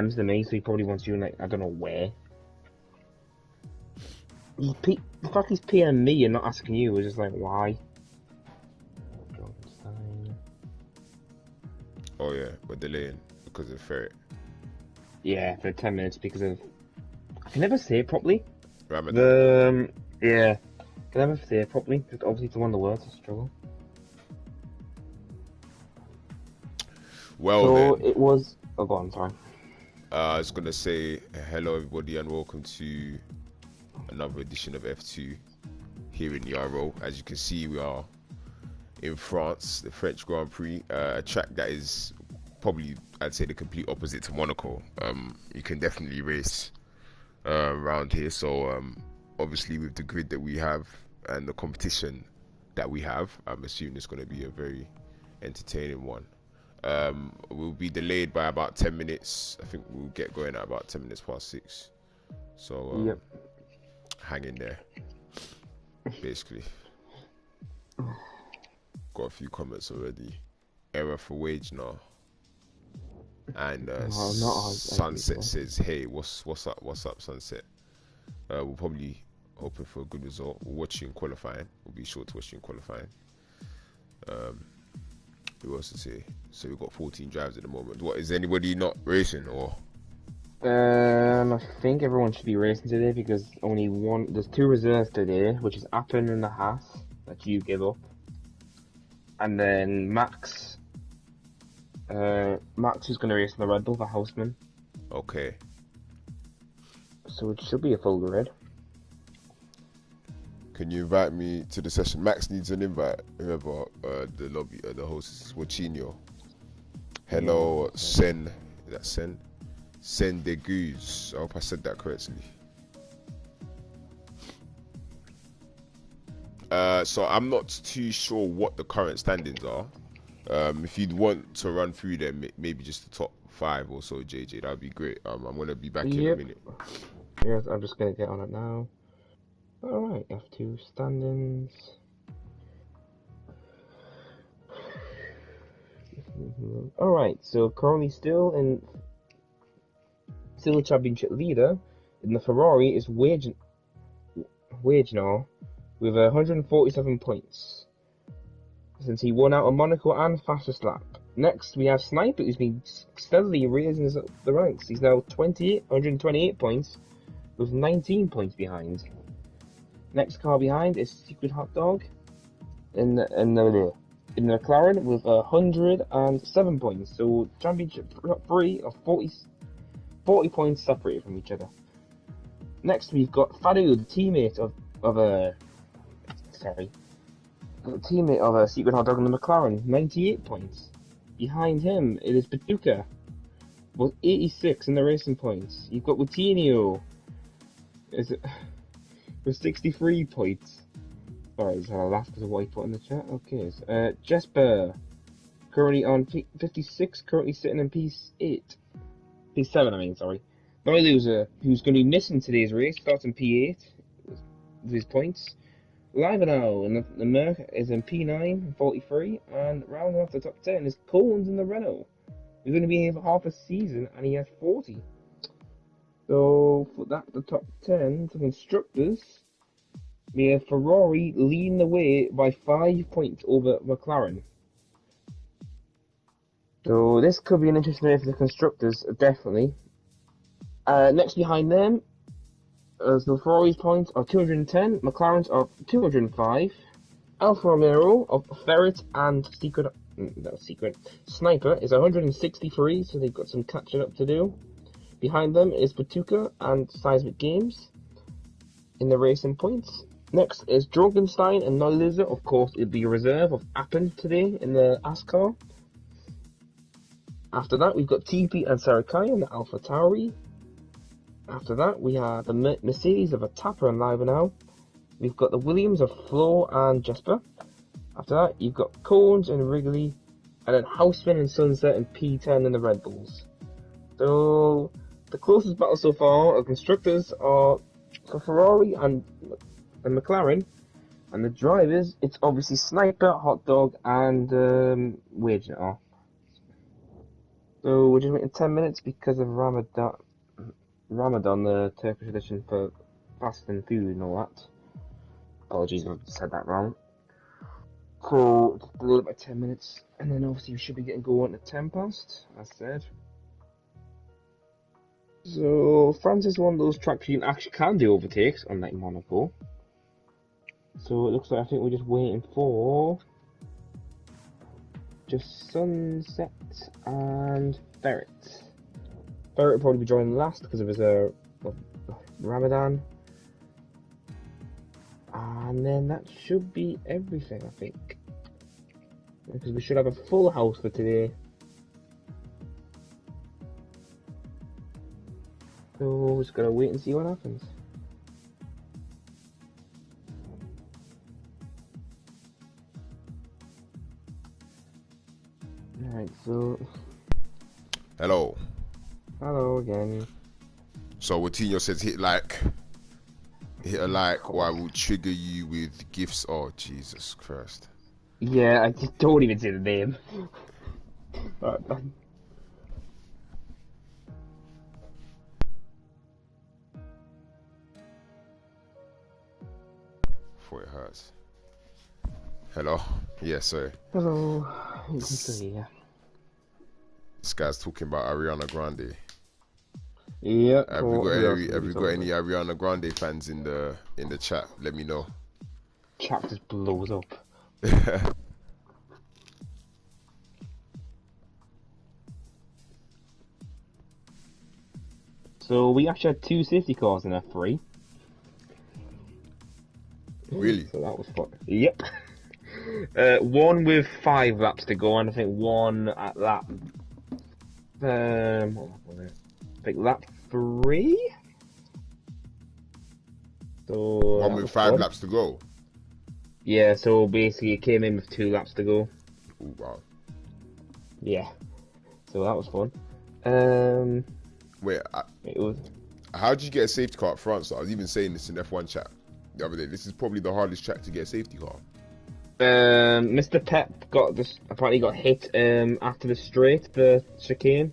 to me, so he probably wants you in, like, I don't know where. The fact he's PM me and not asking you is just like, why? Oh yeah, we're delaying because of ferret. Yeah, for 10 minutes because of... I can never say it properly. Ramadan. Yeah. I can never say it properly, because obviously it's one of the words I struggle. Well so then. It was... Oh, go on, sorry. I was going to say hello everybody and welcome to another edition of F2 here in Yarrow. As you can see, we are in France, the French Grand Prix, a track that is probably, I'd say, the complete opposite to Monaco. You can definitely race around here, so obviously with the grid that we have and the competition that we have, I'm assuming it's going to be a very entertaining one. We'll be delayed by about 10 minutes. I think we'll get going at about 10 minutes past 6. So Yep. hang in there. Basically. Got a few comments already. Error for wage now. And Sunset says, "Hey, what's up, Sunset? We'll probably hoping for a good result. We'll watch you in qualifying. We'll be sure to watch you in qualifying. Who else to say? So we've got 14 drives at the moment. What, is anybody not racing or? I think everyone should be racing today because there's 2 reserves today, which is Appen and the Haas that you give up. And then Max is going to race in the Red Bull for Houseman. Okay. So it should be a full grid. Can you invite me to the session? Max needs an invite. Whoever the lobby, the host is Wachinho. Hello, yeah. Sen. Is that Sen? Sen de Goose. I hope I said that correctly. So I'm not too sure what the current standings are. If you'd want to run through them, maybe just the top 5 or so, JJ, that'd be great. I'm gonna be back in a minute. Yes, I'm just gonna get on it now. Alright, F2 standings. Alright, so currently still the championship leader in the Ferrari is Wage now with 147 points. Since he won out on Monaco and fastest lap. Next we have Sniper, who's been steadily raising the ranks. He's now 128 points with 19 points behind. Next car behind is Secret Hot Dog in the McLaren with 107 points. So championship 3 of 40 points separated from each other. Next we've got Fadu, the teammate of Secret Hot Dog in the McLaren, 98 points. Behind him it is Paducah with 86 in the racing points. You've got Woutinho with 63 points. Sorry, I just had a laugh because of what he put in the chat. Okay, so, Jesper, currently on 56, currently sitting in P7, sorry. My loser, who's going to be missing today's race, starts in P8 with his points. Livenau in the Merc is in P9, 43, and rounding off the top 10 is Collins in the Renault. He's going to be here for half a season, and he has 40. So, for that, the top 10 for constructors, we have Ferrari leading the way by 5 points over McLaren. So, this could be an interesting day for the constructors, definitely. Next behind them, so Ferrari's points are 210, McLaren's are 205, Alfa Romeo of Ferret and Sniper is 163, so they've got some catching up to do. Behind them is Paducah and Seismic Games in the racing points. Next is Jorgenstein and Neuloser. Of course, it'll be a reserve of Appen today in the ASCAR. After that, we've got TP and Sarakai in the Alpha Tauri. After that, we have the Mercedes of Atapa and Livenau. We've got the Williams of Flo and Jesper. After that, you've got Cones and Wrigley, and then Houseman and Sunset and P10 in the Red Bulls. So, the closest battle so far of constructors are for Ferrari and McLaren, and the drivers, it's obviously Sniper, Hot Dog, and Wage now. So we're just waiting 10 minutes because of Ramadan, the Turkish tradition for fasting food and all that. Apologies if I said that wrong. So just delay it by 10 minutes, and then obviously we should be getting going at 10 past, as said. So France is one of those tracks you actually can do overtakes, unlike Monaco. So it looks like I think we're just waiting for just Sunset and Ferret. Ferret will probably be joining last because of his Ramadan. And then that should be everything, I think. Because we should have a full house for today. So we're just gotta wait and see what happens. Alright, so... Hello. Hello again. So Watinho says hit a like, or I will trigger you with gifts. Oh, Jesus Christ. Yeah, I just don't even say the name. Before it hurts. Hello? Yeah, sorry. Hello. You can see, yeah. This guy's talking about Ariana Grande. Yeah. Have we got any Ariana Grande fans in the chat? Let me know. Chat just blows up. So we actually had 2 safety cars in F3. Really? So that was fun. Yep. One with 5 laps to go, and I think one at lap. What was it? I think lap 3. So one with 5 laps to go. Yeah. So basically, it came in with 2 laps to go. Ooh, wow. Yeah. So that was fun. Wait. It was. How did you get a safety car at France? I was even saying this in F1 chat the other day. This is probably the hardest track to get a safety car. Mr. Pep apparently got hit after the straight, the chicane.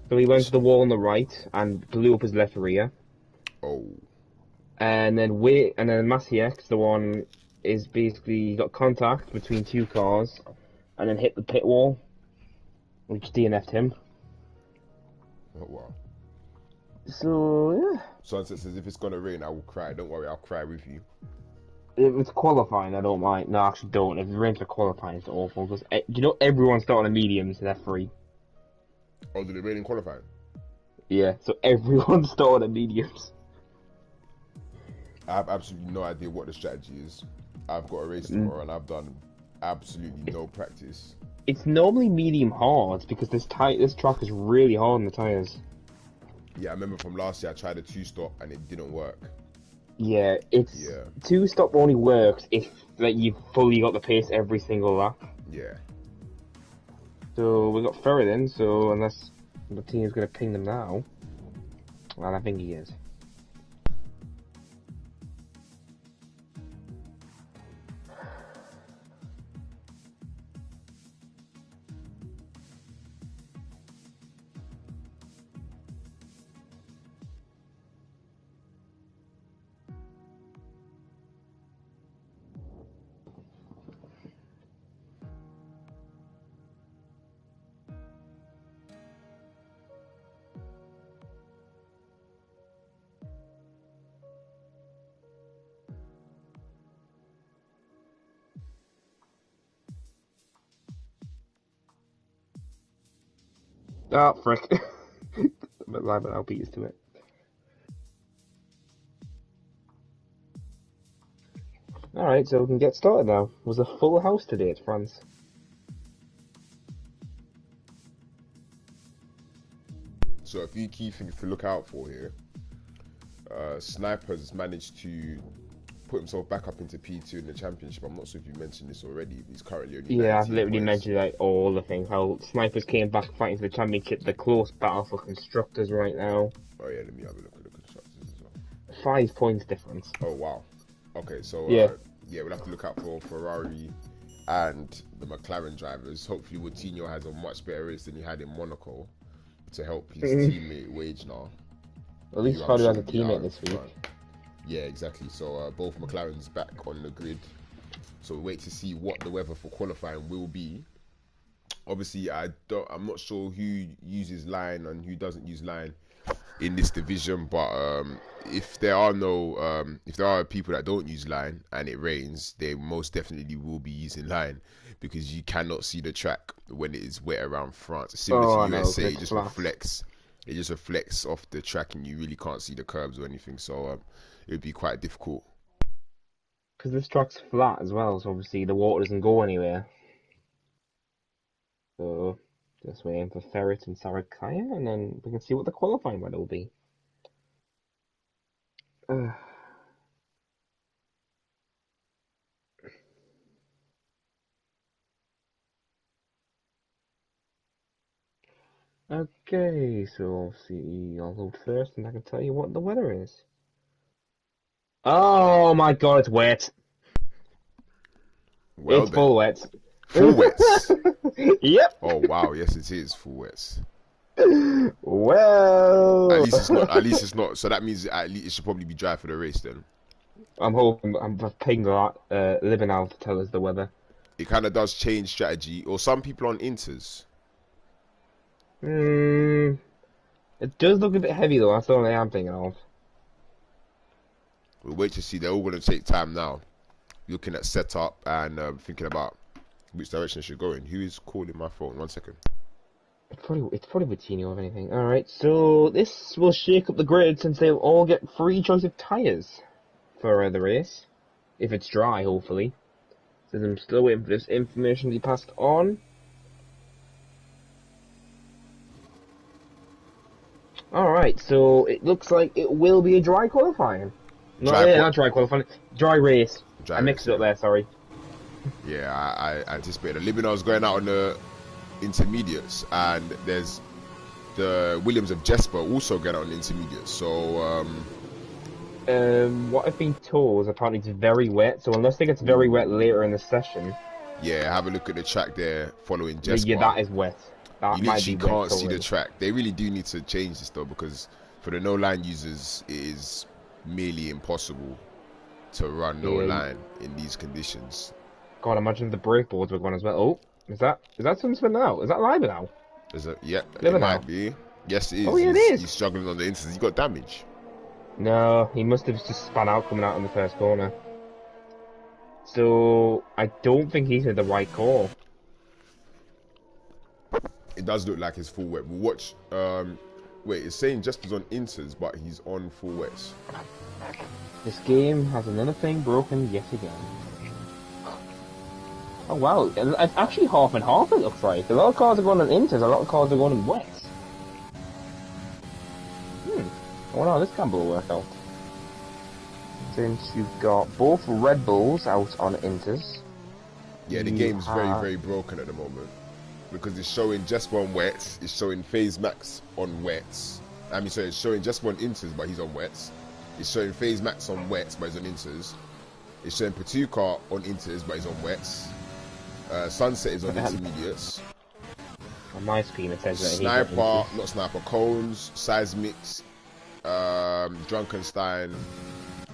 So he went to the wall on the right and blew up his left rear. Oh. And then Massey X, the one, is basically got contact between 2 cars and then hit the pit wall, which DNF'd him. Oh, wow. So, yeah. Sunset says, if it's gonna rain, I will cry. Don't worry, I'll cry with you. If it's qualifying, I don't mind. No, I actually don't. If it rains for qualifying, it's awful. Because, you know, everyone's starting on mediums in F3. Oh, did it rain in qualifying? Yeah, so everyone's starting on mediums. I have absolutely no idea what the strategy is. I've got a race tomorrow and I've done absolutely no practice. It's normally medium hard because this track is really hard on the tyres. Yeah, I remember from last year I tried a 2-stop and it didn't work. Yeah, 2-stop only works if you've fully got the pace every single lap. Yeah. So we got Ferret in, so unless the team is going to ping them now, well, I think he is. Oh, frick. But I'll be used to it. Alright, so we can get started now. It was a full house today at France. So a few key things to look out for here. Sniper has managed to put himself back up into P2 in the championship. I'm not sure if you mentioned this already, but he's currently only 19 I've literally points. mentioned like all the things. How Snipers came back fighting for the championship, the close battle for constructors right now. Oh yeah, let me have a look at the constructors as well. 5 points difference. Oh wow. Okay, so yeah, we'll have to look out for Ferrari and the McLaren drivers. Hopefully, Coutinho has a much better race than he had in Monaco to help his teammate Wagner. At least Fabio has a teammate this week. Yeah, exactly. So both McLarens back on the grid. So we wait to see what the weather for qualifying will be. Obviously, I'm not sure who uses line and who doesn't use line in this division, but if there are people that don't use line and it rains, they most definitely will be using line, because you cannot see the track when it is wet around France. Similar to USA, it just reflects off the track and you really can't see the curbs or anything, so it would be quite difficult. Because this track's flat as well, so obviously the water doesn't go anywhere. So just waiting for Ferret and Sarakaya, and then we can see what the qualifying weather will be. Okay, so see, I'll load first, and I can tell you what the weather is. Oh my god, it's wet. Well, it's full wet. Full wets. Yep. Oh wow, yes it is full wets. Well, at least it's not. So that means at least it should probably be dry for the race then. I'm hoping. I'm paying Libinal to tell us the weather. It kind of does change strategy, or some people on Inters. It does look a bit heavy though. That's all I am thinking of. We'll wait to see. They're all going to take time now, looking at setup and thinking about which direction it should go in. Who is calling my phone? 1 second. It's probably Coutinho, if anything. All right, so this will shake up the grid since they'll all get free choice of tyres for the race, if it's dry, hopefully. So I'm still waiting for this information to be passed on. Alright, so it looks like it will be a dry qualifying. Not dry qualifying, dry race. I mixed it up there, sorry. Yeah, I anticipated. Libinal's going out on the intermediates, and there's the Williams of Jesper also going out on the intermediates, so... what I've been told is apparently it's very wet, so unless it gets very wet later in the session... Yeah, have a look at the track there following Jesper. Yeah, that is wet. You literally can't see the track. They really do need to change this though, because for the no line users it is merely impossible to run no line in these conditions. God, imagine the brake boards were gone as well. Oh, is that something spinning out? Is that live now? Is it? Yeah, it might be. Yes, it is. Oh, yeah, it is. He's struggling on the inters. He got damage. No, he must have just spun out coming out in the first corner. So I don't think he's in the right call. It does look like his full wet. We'll watch. Wait, it's saying Jesper's on inters, but he's on full wets. This game has another thing broken yet again. Oh wow, it's actually half and half, it looks like. A lot of cars are going on inters, a lot of cars are going on wets. I wonder how this gamble will work out. Since you've got both Red Bulls out on inters. Yeah, the game's very broken at the moment, because it's showing Jesper on wets, it's showing FaZe Max on wets. I mean, so it's showing Jesper on inters, but he's on wets. It's showing FaZe Max on wets, but he's on inters. It's showing Patuka on inters, but he's on wets. Sunset is on intermediates. On my screen it says that Sniper, Cones, Seismics, Drunkenstein,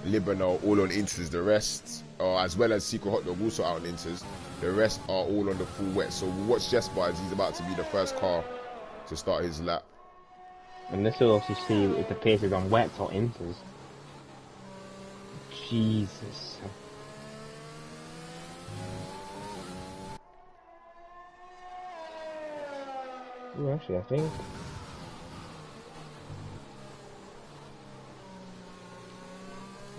Libano, all on inters. The rest, as well as Secret Hot Dog, also out on inters. The rest are all on the full wet. So we'll watch Jesper as he's about to be the first car to start his lap. And this will also see if the pace is on wets or inters. Jesus. Ooh, actually, I think...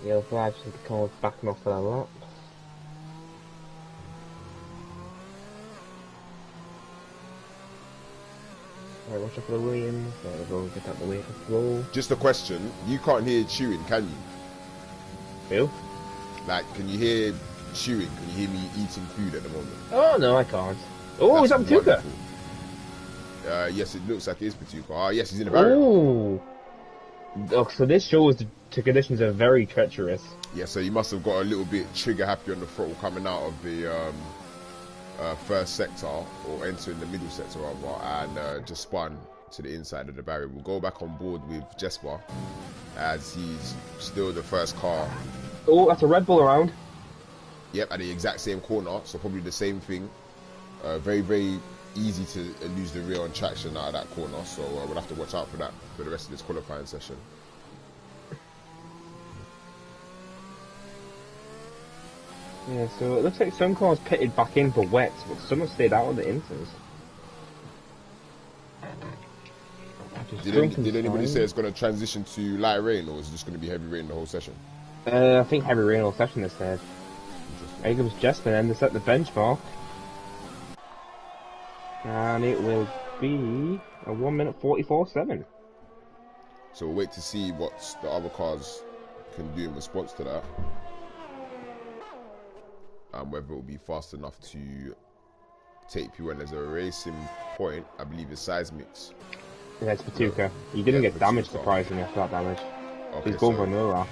Yellow flag just need to come off backing off for that lap. Alright, watch out for the Williams. Right, we'll get out the way for flow. Just a question, you can't hear chewing, can you? Who? Like, can you hear chewing? Can you hear me eating food at the moment? Oh, no, I can't. Oh, is that Patuka? Yes, it looks like it is Patuka. Yes, he's in the barrier. Oh, so this shows the conditions are very treacherous. Yeah, so you must have got a little bit trigger happy on the throttle coming out of first sector, or entering the middle sector rather, and just spun to the inside of the barrier. We'll go back on board with Jesper, as he's still the first car. Oh, that's a Red Bull around. Yep, at the exact same corner, so probably the same thing. Very, very easy to lose the rear on traction out of that corner, so we'll have to watch out for that for the rest of this qualifying session. Yeah, so it looks like some cars pitted back in for wets, but some have stayed out of the inters. Did anybody say it's going to transition to light rain, or is it just going to be heavy rain the whole session? I think heavy rain all session, they said. Here comes Jesper then to set the benchmark. And it will be a 1:44.7. So we'll wait to see what the other cars can do in response to that. And whether it will be fast enough to take P1. There's a racing point, I believe it's Seismics. Yeah, it's Patuka. He didn't get damaged, surprisingly, after that damage. Okay, he's going for another lap.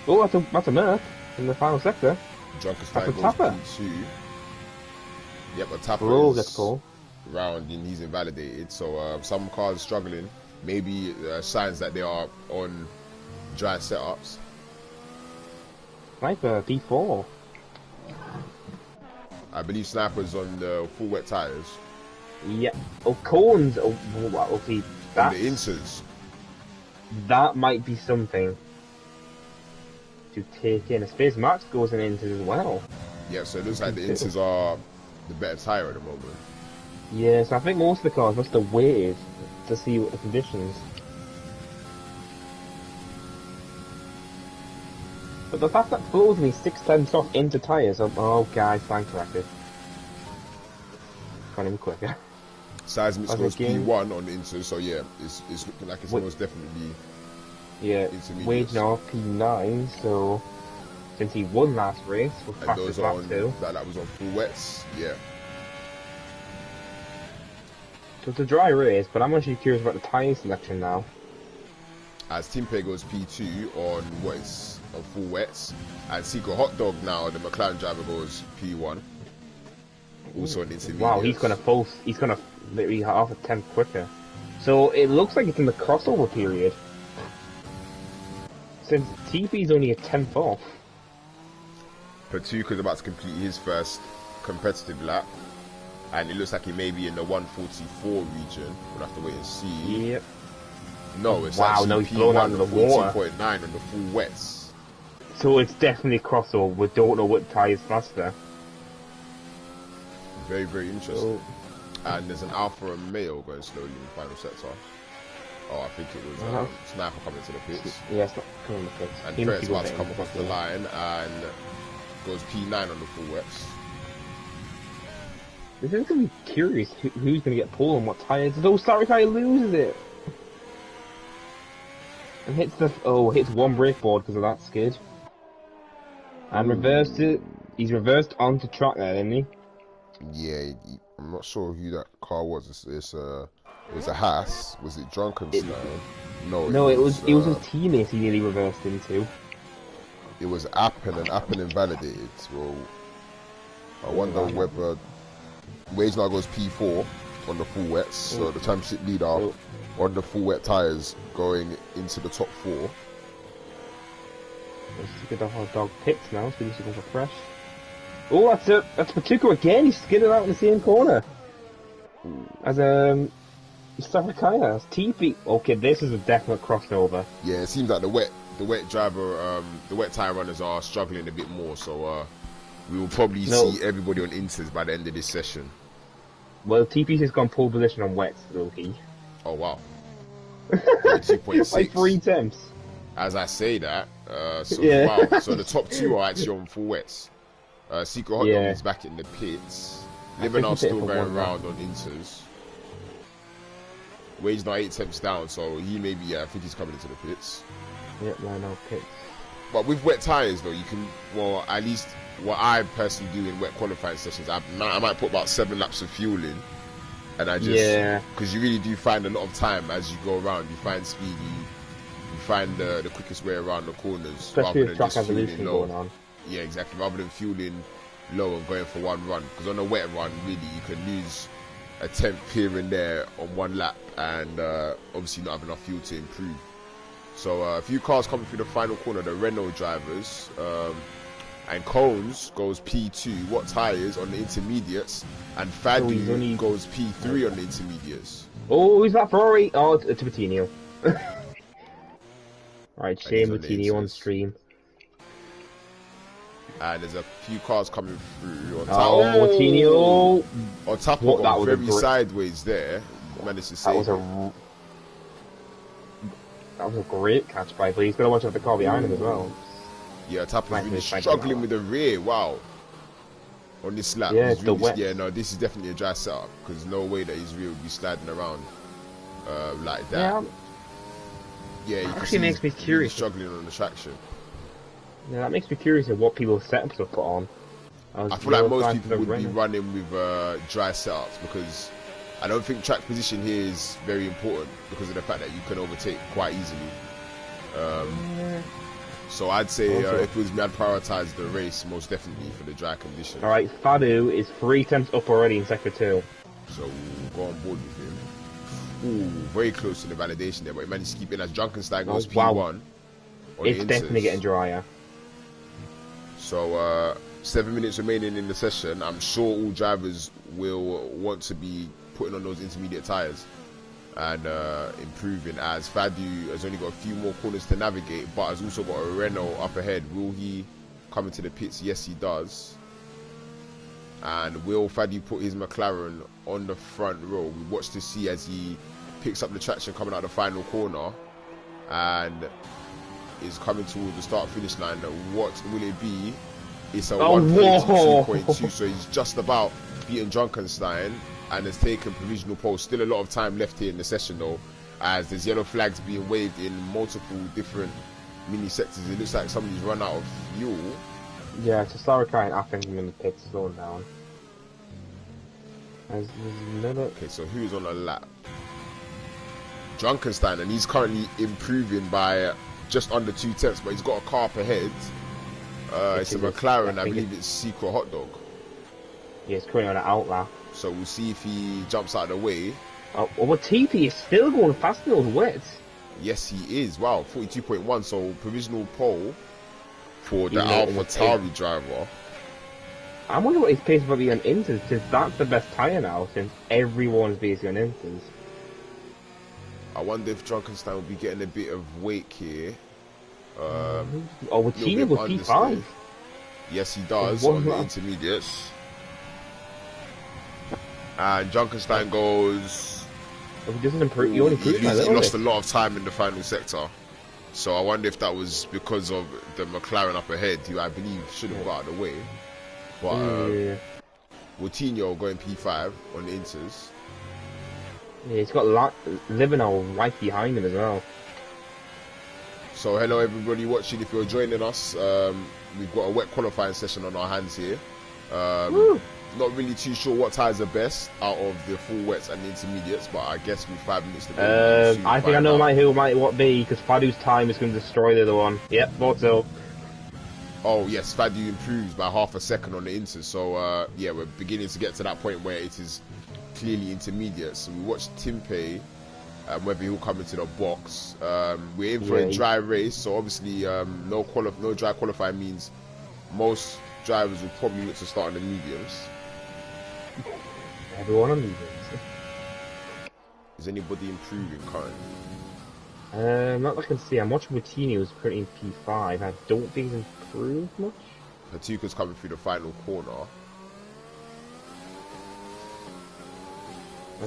Oh, that's a Merc in the final sector. Junkerstein goes P2. Yep, a Tapper gets pulled. Round and he's invalidated. So some cars struggling. Maybe signs that they are on dry setups. Sniper P4. I believe Sniper's on the full wet tyres. Yeah. Oh, Cones. Oh, okay. On the inters. That might be something to take in. I suppose Max goes in inters as well. Yeah, so it looks like the inters are the better tyre at the moment. Yeah, so I think most of the cars must have waited to see what the conditions. But the fact that blows me 6/10 off into tyres, oh guys, stand corrected. Can't even quicker. Seismic goes P1 on the inters, so yeah, it's looking like it's most definitely Wage now P9, so since he won last race, we'll practice lap 2. That was on full wets, yeah. So it's a dry race, but I'm actually curious about the tyre selection now. As Timpe goes P2 on what is on full wets, and Secret Hot Dog now, the McLaren driver, goes P1. Also an intermediate. Wow, he's gonna literally half a tenth quicker. So it looks like it's in the crossover period. Since TP's only a tenth off. Patuka's about to complete his first competitive lap, and it looks like he may be in the 144 region. We'll have to wait and see. Yep. No, it's he's blown out of the water. 14.9 on the full wets. So it's definitely crossover. We don't know what tyre is faster. Very, very interesting. And there's an Alpha Romeo going slowly in the final sector. Oh, I think it was Sniper coming to the pits. Yeah, it's not coming to the pits. And Fred's about to come across the line and goes P9 on the full wets. This is going to be curious who's going to get pulled on what tyres. Though Sarikaya loses it. And hits one brake board because of that skid. And reversed it. He's reversed onto track there, didn't he? Yeah, I'm not sure who that car was. It was a Haas. Was it Drunkenstein? No, it was his teammate he nearly reversed into. It was Appen, and Appen invalidated. Well, I wonder whether Wage now goes P4 on the full wets. So the championship leader on the full wet tyres going into the top 4. Let's look at the hot dog pits now, so he's looking for fresh. Oh, that's Patuka again. He's skidded out in the same corner as Stavrakaya. TP. Okay, this is a definite crossover. Yeah, it seems like the wet driver, the wet tyre runners are struggling a bit more. So we will probably see everybody on inters by the end of this session. Well, TP's has gone pole position on wets, Lowkey. Oh wow. 2.6. Like 3 attempts. As I say that, wow. So the top 2 are actually on full wets. Secret Hot Dog is back in the pits. Liverno's still going around on inters. Wade's now 8 attempts down, so he may be, I think he's coming into the pits. Yep, line out pits. But with wet tyres though, you can, well, at least what I personally do in wet qualifying sessions, I might put about 7 laps of fuel in. And I just, because you really do find a lot of time as you go around. You find speed, you find the quickest way around the corners. Especially with track evolution going on. Yeah, exactly. Rather than fueling low and going for one run, because on a wet run, really, you can lose a tenth here and there on one lap, and obviously not have enough fuel to improve. So a few cars coming through the final corner, the Renault drivers, and Cones goes P2, what tyres on the intermediates, and Fadu goes P3 on the intermediates. Oh, who's that Ferrari? Oh, it's Coutinho. Right, shame Coutinho on stream. And there's a few cars coming through. Coutinho! On top of them, very sideways there. Managed to save that was a great catch by, but he's got to watch out the car behind him as well. Yeah, Tapa's really struggling with the rear. Wow. On this lap. Yeah, it's really, yeah, no, this is definitely a dry setup, because no way that his rear would be sliding around like that. Yeah, you can see makes me curious. Really struggling on the traction. Yeah, that makes me curious of what people's setups are put on. I feel like most people would be running with dry setups, because I don't think track position here is very important, because of the fact that you can overtake quite easily. So I'd say if it was me, I'd prioritise the race most definitely for the dry conditions. Alright, Fadu is 3 tenths up already in sector 2. So we'll go on board with him. Ooh, very close to the validation there, but he managed to keep in as Junkenstein goes P1. It's definitely getting drier. So 7 minutes remaining in the session. I'm sure all drivers will want to be putting on those intermediate tyres and improving, as Fadu has only got a few more corners to navigate, but has also got a Renault up ahead. Will he come into the pits? Yes, he does. And will Fadu put his McLaren on the front row? We watch to see as he picks up the traction coming out the final corner and is coming towards the start-finish line. What will it be? It's a 142.2, so he's just about beaten Junkenstein and has taken provisional pole. Still a lot of time left here in the session though, as there's yellow flags being waved in multiple different mini sectors. It looks like somebody's run out of fuel. Yeah, it's a slower car, and I think him in the pits slowing down. There's another... Okay, so who's on a lap? Junkenstein, and he's currently improving by just under 2 tenths, but he's got a car up ahead. It's a McLaren, I believe it's Secret Hot Dog. Yeah, it's currently on an outlap. So we'll see if he jumps out of the way. Oh, well, TP is still going fast in those wets. Yes, he is. Wow, 42.1. So provisional pole for the AlphaTauri driver. I wonder what his pace will be on Inters, because that's the best tyre now, since everyone's basically on Inters. I wonder if Junkenstein will be getting a bit of wake here. Would Tina with P5? Yes, he does on the intermediates. And Junkenstein goes... He doesn't improve. He lost a lot of time in the final sector. So I wonder if that was because of the McLaren up ahead, who I believe should have got out of the way. But Coutinho going P5 on the Inters. Yeah, he's got Libanol right behind him as well. So hello everybody watching, if you're joining us, we've got a wet qualifying session on our hands here. Not really too sure what tyres are best out of the full wets and the intermediates, but I guess with 5 minutes to go, I think I know who might be, because Fadu's time is going to destroy the other one. Yep, thought so. Oh yes, Fadu improves by half a second on the Inters, so yeah, we're beginning to get to that point where it is clearly intermediate. So we watched Timpe, whether he'll come into the box. We're in for a dry race, so obviously no dry qualifying means most drivers will probably look to start on the mediums. Everyone on mediums. Is anybody improving currently? Not that I can see. I'm watching Coutinho's currently in P5. I don't think he's improved much. Hatuka's coming through the final corner.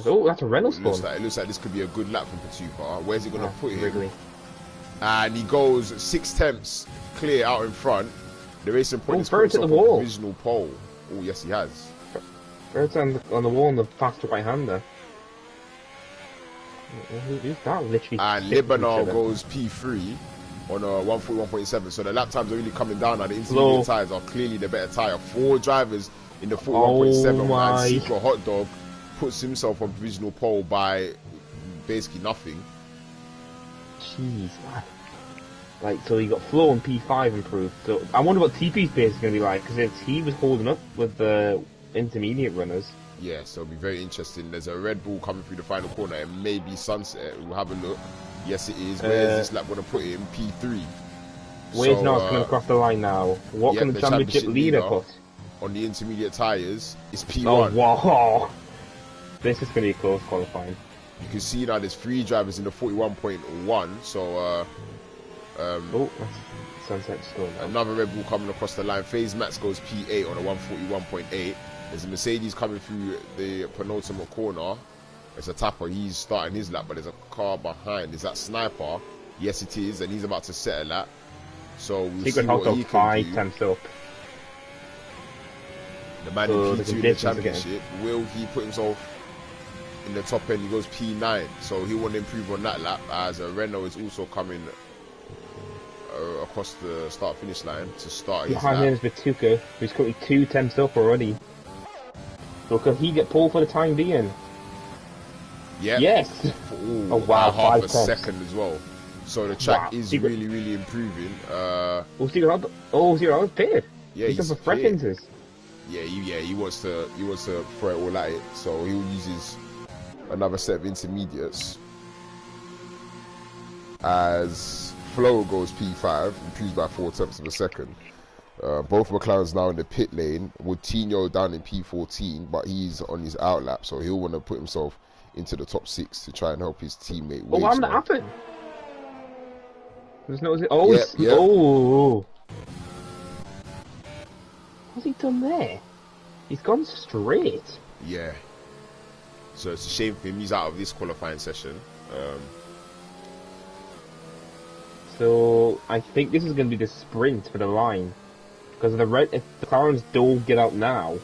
Oh, that's a Renault spawn. It looks like this could be a good lap from Patuka. Where's he going to put him? And he goes 6 tenths clear out in front. The racing point is put on the provisional pole. Oh, yes, he has. Bird's on the wall on the faster right-hander. Who's that literally? And Libanol goes P3 on a 141.7. So the lap times are really coming down now. The intermediate tyres are clearly the better tyre. 4 drivers in the 41.7. And Secret Hot Dog puts himself on provisional pole by basically nothing. Jeez, man. Like, so you got flow and P5 improved. So I wonder what TP's pace is going to be like, because if he was holding up with the intermediate runners. Yeah, so it'll be very interesting. There's a Red Bull coming through the final corner. It may be Sunset. We'll have a look. Yes, it is. Where's this lap going to put him? P3. Where's not coming across the line now? What can the championship leader put? On the intermediate tyres, it's P1. Oh, wow. This is going to be close qualifying. You can see now there's 3 drivers in the 41.1. So, oh, Sunset still now. Another Red Bull coming across the line. Phase Max goes P8 on a 141.8. There's a Mercedes coming through the penultimate corner. It's a Tapper. He's starting his lap, but there's a car behind. Is that Sniper? Yes, it is, and he's about to set a lap. So we'll see what he can do. 5 times up. The man in P2 in the championship. Will he put himself in the top end? He goes P9, so he want to improve on that lap. As Renault is also coming across the start-finish line to start his lap. Behind him is Vituka, who's currently 2 tenths up already. So can he get pole for the time being? Yeah. Yes. Ooh, oh wow, half a second as well. So the track is Secret. really improving. Secret pitted. Yeah, he's for Freckins. Yeah, he wants to throw it all at it. So he'll use another set of intermediates. As Flo goes P5, improves by 4 tenths of a second. Both McLarens now in the pit lane. Coutinho down in P14, but he's on his outlap, so he'll want to put himself into the top 6 to try and help his teammate. Oh, what happened? There's no. What's he done there? He's gone straight. Yeah. So it's a shame for him. He's out of this qualifying session. So I think this is going to be the sprint for the line. Because if the McLarens don't get out now,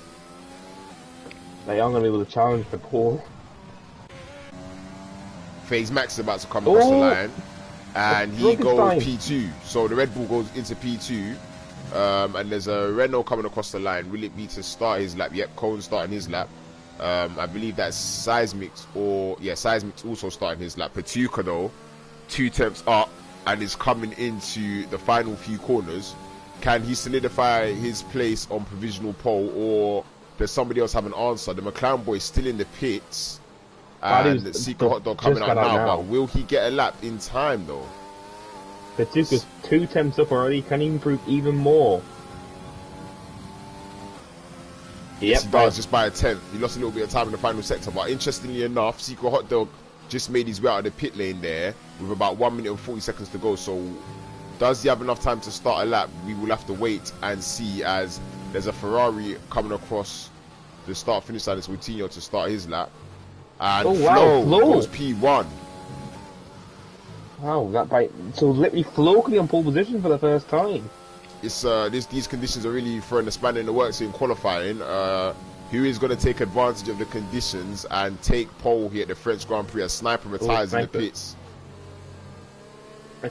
they aren't going to be able to challenge the pole. Phase Max is about to come across the line, and he goes P2. So the Red Bull goes into P2, and there's a Renault coming across the line. Will it be to start his lap? Yep, Cohen's starting his lap. I believe that's Seismic's Seismic's also starting his lap. Patuka though, 2 tenths up, and is coming into the final few corners. Can he solidify his place on provisional pole, or does somebody else have an answer? The McLaren boy is still in the pits, and Secret Hot Dog coming out now. But will he get a lap in time though? Patuka's 2 tenths up already. Can he improve even more? Yes, he does, just by a tenth. He lost a little bit of time in the final sector, but interestingly enough, Secret Hot Dog just made his way out of the pit lane there with about 1 minute and 40 seconds to go. So does he have enough time to start a lap? We will have to wait and see, as there's a Ferrari coming across the start-finish line. It's Coutinho to start his lap. And Flo goes P1. Wow, so literally Flo could be on pole position for the first time. It's these conditions are really throwing a spanner in the works in qualifying. Who is going to take advantage of the conditions and take pole here at the French Grand Prix as Sniper retires in the pits?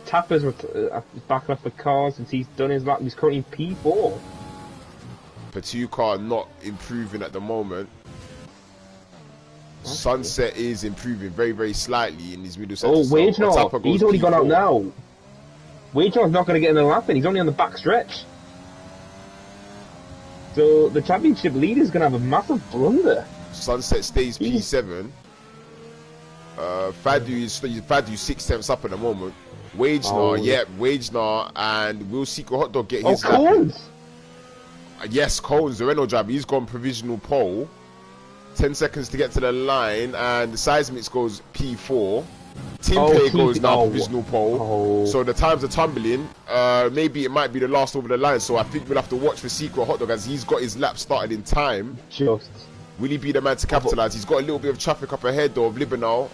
Tapper's backing up the cars since he's done his lap. He's currently P4. Patuka not improving at the moment. Okay. Sunset is improving very slightly in his middle sector. Oh, Wagenor, he's already gone out now. Wagenor's not going to get in the lap in. He's only on the back stretch. So the championship leader is going to have a massive blunder. Sunset stays P7. Fadu 6 tenths up at the moment. Wagenor, Wagenor, and will Secret Hot Dog get his lap? Cohen's? Yes, Cohen's the Renault driver. He's gone provisional pole. 10 seconds to get to the line, and the Seismics goes P4. Team Play goes now provisional pole. So the times are tumbling. Maybe it might be the last over the line. So I think we'll have to watch for Secret Hot Dog as he's got his lap started in time. Will he be the man to capitalise? He's got a little bit of traffic up ahead though of Libernal.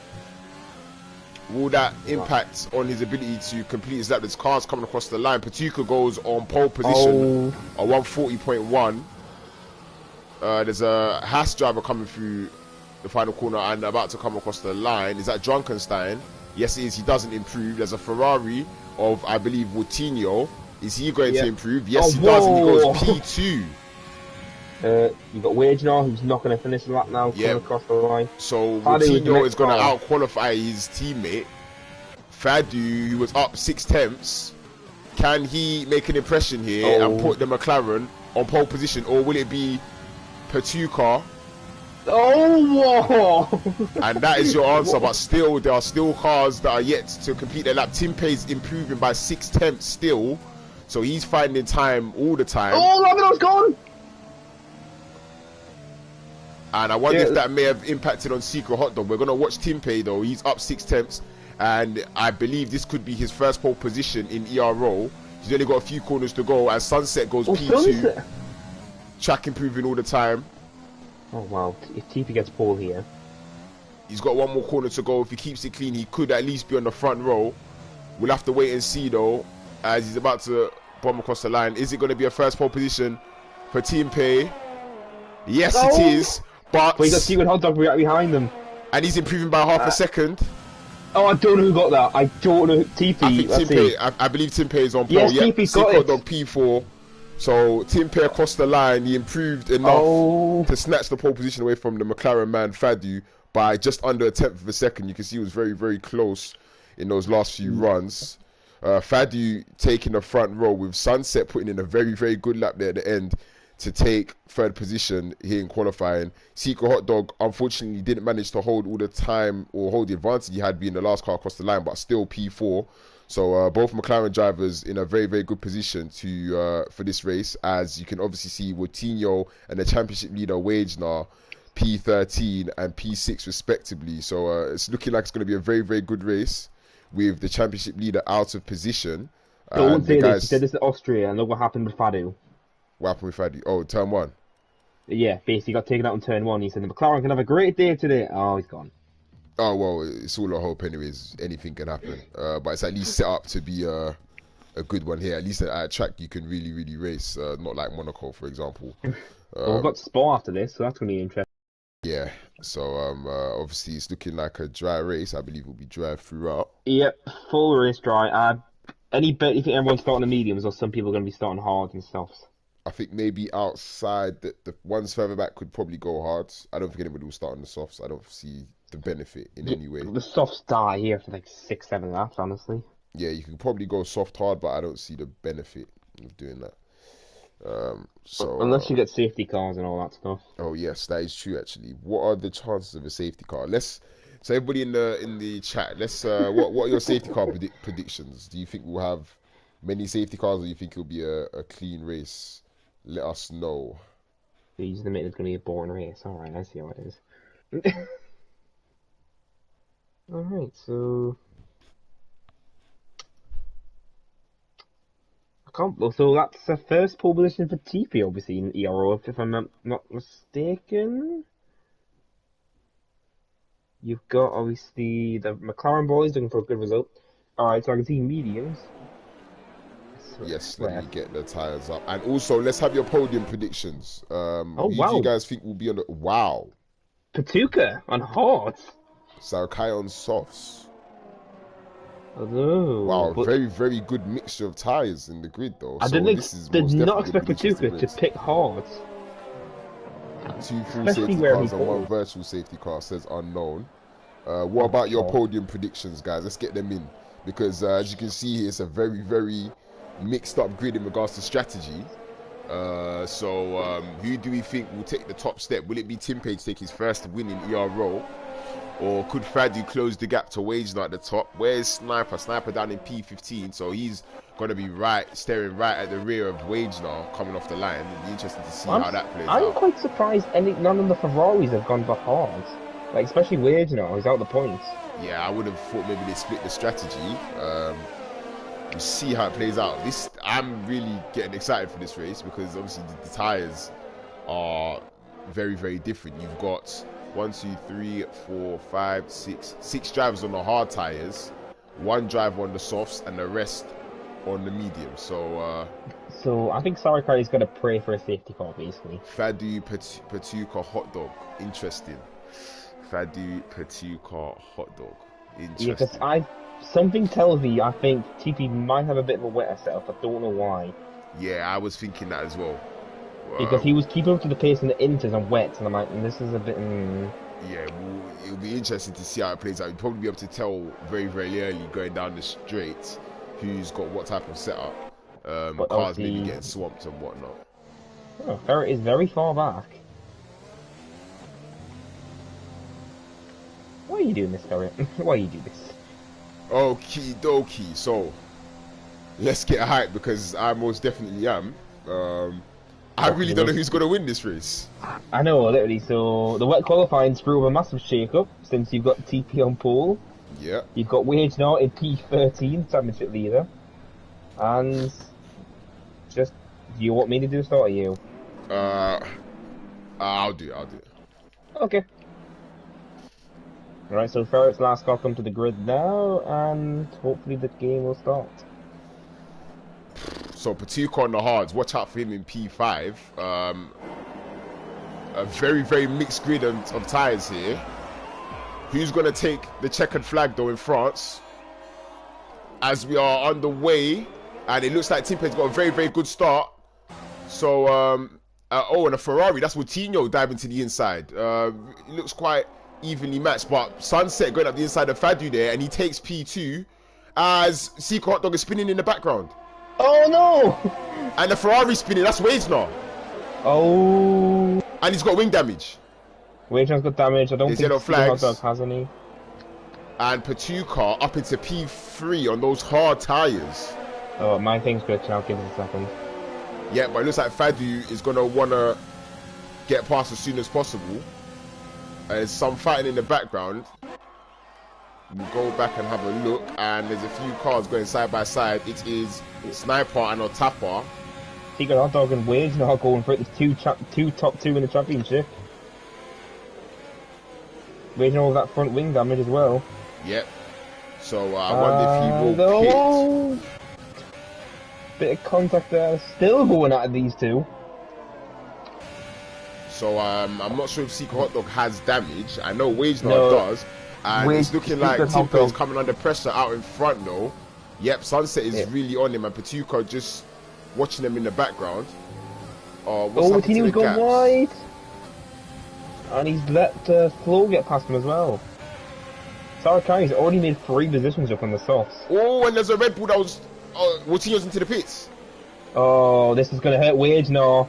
Will that impact on his ability to complete his lap? There's cars coming across the line. Patuka goes on pole position on 140.1. There's a Haas driver coming through the final corner and about to come across the line. Is that Drunkenstein? Yes, it is. He doesn't improve. There's a Ferrari of, I believe, Coutinho. Is he going to improve? Yes, he does, and he goes P2. You've got Wagenor, who's not going to finish the lap now, coming across the line. So Coutinho is going to out-qualify his teammate. Fadu, who was up 6 tenths, Can he make an impression here and put the McLaren on pole position, or will it be Petuka? Oh, and that is your answer. But still, there are still cars that are yet to complete their lap. Timpey's improving by 6/10 still, so he's finding time all the time. Oh, Lamino's gone. And I wonder if that may have impacted on Secret Hot Dog. We're gonna watch Timpey though. He's up 6/10, and I believe this could be his first pole position in ERO. He's only got a few corners to go as Sunset goes P2. Sunset. Track improving all the time. Oh wow, if TP gets pole here. He's got one more corner to go. If he keeps it clean, he could at least be on the front row. We'll have to wait and see though, as he's about to bomb across the line. Is it going to be a first pole position for Timpey? Yes, it is. But you got Secret Hot Dog right behind them. And he's improving by half a second. Oh, I don't know who got that. I don't know. TP. I believe Timpey is on pole. Yes, TP's got it. Secret Hot Dog P4. So Timpey across the line, he improved enough to snatch the pole position away from the McLaren man Fadu by just under 1/10 of a second. You can see he was very, very close in those last few runs. Fadu taking the front row with Sunset putting in a very, very good lap there at the end to take third position here in qualifying. Secret Hot Dog unfortunately didn't manage to hold all the time or hold the advantage he had being the last car across the line, but still P4. So both McLaren drivers in a very, very good position to for this race, as you can obviously see Woutinho and the championship leader Wagener P13 and P6 respectively. So it's looking like it's going to be a very, very good race with the championship leader out of position. Don't say this. He did this at Austria, and look what happened with Fadu. What happened with Fadu? Oh, turn one. Yeah, basically got taken out in turn one. He said the McLaren can have a great day today. Oh, he's gone. Oh, well, it's all a hope anyways. Anything can happen. But it's at least set up to be a good one here. At least at a track you can really, really race. Not like Monaco, for example. Well, we've got Spa after this, so that's going to be interesting. Yeah, so obviously it's looking like a dry race. I believe it will be dry throughout. Yep, full race dry. Any bet you think everyone's starting the mediums, or some people are going to be starting hard and softs? I think maybe outside, the ones further back could probably go hard. I don't think anybody will start on the softs. I don't see the benefit in any way. The softs die here for like 6-7 laps, honestly. Yeah, you could probably go soft hard, but I don't see the benefit of doing that. So unless you get safety cars and all that stuff. Oh yes, that is true actually. What are the chances of a safety car? So everybody in the chat, what are your safety car predictions? Do you think we'll have many safety cars, or do you think it'll be a clean race? Let us know. He's admitted it's going to be a boring race. Alright, I see how it is. Alright, so... So that's the first pole position for TP, obviously, in ERO, if I'm not mistaken. You've got, obviously, the McLaren boys looking for a good result. Alright, so I can see mediums. Yes, let me get the tyres up. And also, let's have your podium predictions. Who do you guys think will be on the... Wow. Petuka on hard. Sarkai on softs. Oh, wow, very, very good mixture of tyres in the grid, though. I did not expect Petuka to pick hard. 2 full safety cars and 1 virtual safety car, says unknown. What about your podium predictions, guys? Let's get them in. Because as you can see, it's a very, very mixed up grid in regards to strategy. So who do we think will take the top step? Will it be Timpey to take his first win in ERO? Or could Fadu close the gap to Wagener at the top? Where's Sniper? Sniper down in P15, so he's going to be staring right at the rear of Wagener coming off the line. It'll be interesting to see how that plays out. I'm quite surprised none of the Ferraris have gone for hard. Like, especially Wagener, he's out the points. Yeah, I would have thought maybe they split the strategy. We'll see how it plays out. I'm really getting excited for this race because obviously the tyres are very, very different. You've got 1, 2, 3, 4, 5, 6 drivers on the hard tyres, 1 driver on the softs, and the rest on the medium. So I think Sarkai is going to pray for a safety car, basically. Fadu Petuka Hot Dog. Interesting. Fadu Petuka Hot Dog. Interesting. Yeah, because something tells me I think TP might have a bit of a wetter setup. I don't know why. Yeah, I was thinking that as well. Because he was keeping up to the pace in the inters and wets, and I'm like, this is a bit... Yeah, it'll be interesting to see how it plays out. You'll probably be able to tell very, very early going down the straight who's got what type of setup. But Cars maybe obviously, getting swamped and whatnot. oh, Ferret is very far back. Why are you doing this, Ferret? Why are you doing this? Okie dokie. So let's get hyped because I most definitely am. I really don't know who's going to win this race. I know, literally. So the wet qualifying threw up a massive shake-up since you've got TP on pole. Yeah. You've got Wage now in P13, championship leader. And just, do you want me to do this or you? I'll do it. Okay. Alright, so Ferret's last car come to the grid now, and hopefully the game will start. So Patuka on the hards, watch out for him in P5. A very, very mixed grid of tyres here. Who's going to take the checkered flag though in France? As we are on the way, and it looks like Timpey's got a very, very good start. So, and a Ferrari, that's Coutinho diving to the inside. It looks quite evenly matched, but Sunset going up the inside of Fadu there, and he takes P2 as Secret Hot Dog is spinning in the background. Oh no! And the Ferrari spinning, that's Wade's-Nar. Oh. And he's got wing damage. Wade's-Nar's got damage, I don't think yellow flags. Hot Dog has any. And Patuka up into P3 on those hard tyres. Oh, my thing's glitching out, give us a second. Yeah, but it looks like Fadu is going to want to get past as soon as possible. There's some fighting in the background. We'll go back and have a look, and there's a few cars going side by side. It is Sniper and Otapa. Secret Hot Dog and Wage-Nar going for it. There's two top two in the championship. Wage-Nar with that front wing damage as well. Yep. So I wonder if he will pit. Bit of contact there. Still going at these two. So I'm not sure if Secret Hot Dog has damage. I know Wage-Nar does. And it's looking like Timpey is coming under pressure out in front though. Yep, Sunset is really on him, and Patuka just watching them in the background. He was going wide. And he's let Flo get past him as well. Sarakari's already made 3 positions up on the softs. Oh, and there's a Red Bull that was... Coutinho's into the pits. Oh, this is going to hurt Wage-Nar.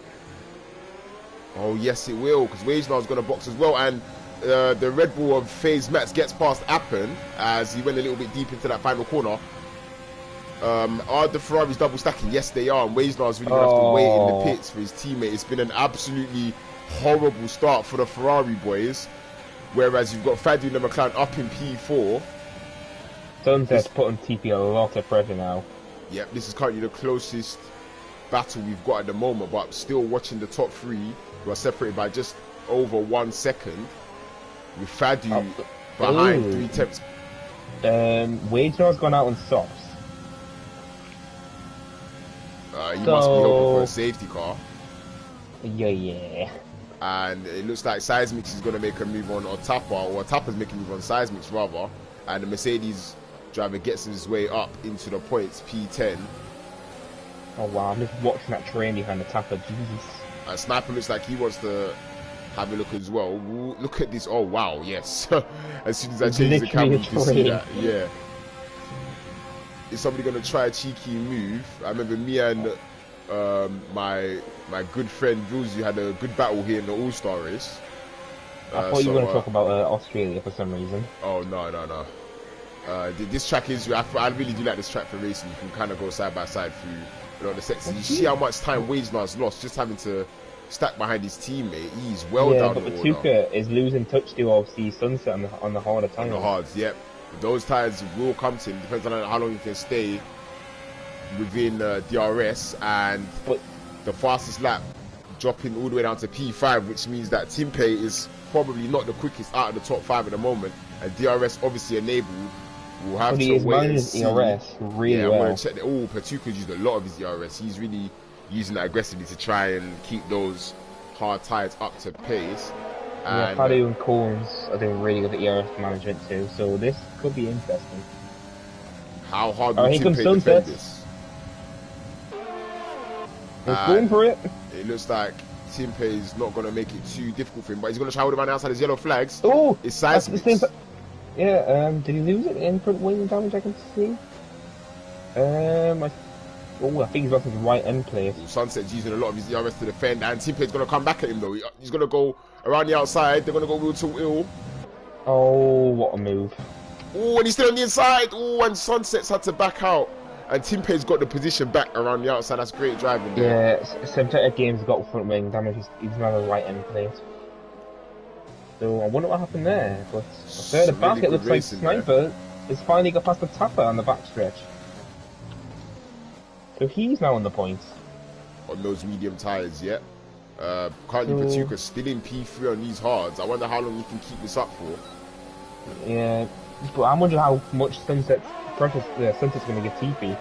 Oh, yes, it will, because Wage-Nar's going to box as well, and the Red Bull of FaZe Mats gets past Appen as he went a little bit deep into that final corner. Are the Ferraris double stacking? Yes, they are, and Wage-Nar's really going to have to wait in the pits for his teammate. It's been an absolutely horrible start for the Ferrari boys, whereas you've got Fadu and the McLaren up in P4. Sunset's putting TP a lot of pressure now. Yep, this is currently the closest battle we've got at the moment, but still watching the top 3 who are separated by just over 1 second, with Fadu behind 3 tenths. Wage-Nar's gone out on softs. He must be hoping for a safety car. Yeah. And it looks like Seismix is going to make a move on Otapa, or Otapa's making a move on Seismix rather, and the Mercedes driver gets his way up into the points, P10. Oh wow, I'm just watching that train behind the Otapa, Jesus. And Sniper looks like he wants to have a look as well. Ooh, look at this, oh wow, yes. As soon as I change the camera, you can see that, yeah. Is somebody going to try a cheeky move? I remember me and my good friend Bruzy had a good battle here in the All-Star race. I thought you were going to talk about Australia for some reason. Oh, no. This track is, I really do like this track for racing. You can kind of go side by side through the sections. You see how much time Wage-Nar's lost just having to stack behind his teammate. He's well down the order. Yeah, but Patuka is losing touch to obviously Sunset on the harder tires. On the hards, yep. Those tires will come to him. Depends on how long you can stay within DRS, and the fastest lap dropping all the way down to P5, which means that Timpey is probably not the quickest out of the top 5 at the moment, and DRS obviously enabled. We'll have to wait and see. ERS really I'm well. going to check that. Oh, Patuka's used a lot of his ERS. He's really using that aggressively to try and keep those hard tires up to pace. Yeah, Fadu and Corns are doing really good at ERS management too, so this could be interesting. How hard will Timpey defend this? He's going for it. It looks like Timpey is not going to make it too difficult for him, but he's going to try to hold him out outside his yellow flags. Oh! It's Seismix. Yeah, did he lose it in front wing damage I can see? Oh, I think he's lost his right end place. Sunset's using a lot of his ERS to defend, and Timpey's going to come back at him though. He's going to go around the outside. They're going to go wheel to wheel. Oh, what a move. Oh, and he's still on the inside. Oh, and Sunset's had to back out. And Timpey's got the position back around the outside. That's great driving there. Yeah, Commentator game's got front wing damage. He's now the right end place. So I wonder what happened there. But further back, it looks like Sniper has finally got past the Tapper on the backstretch. So he's now on the points. On those medium tyres, yeah. Currently, Patuka's still in P3 on these hards. I wonder how long he can keep this up for. Yeah, but I wonder how much Sunset's going to give TP.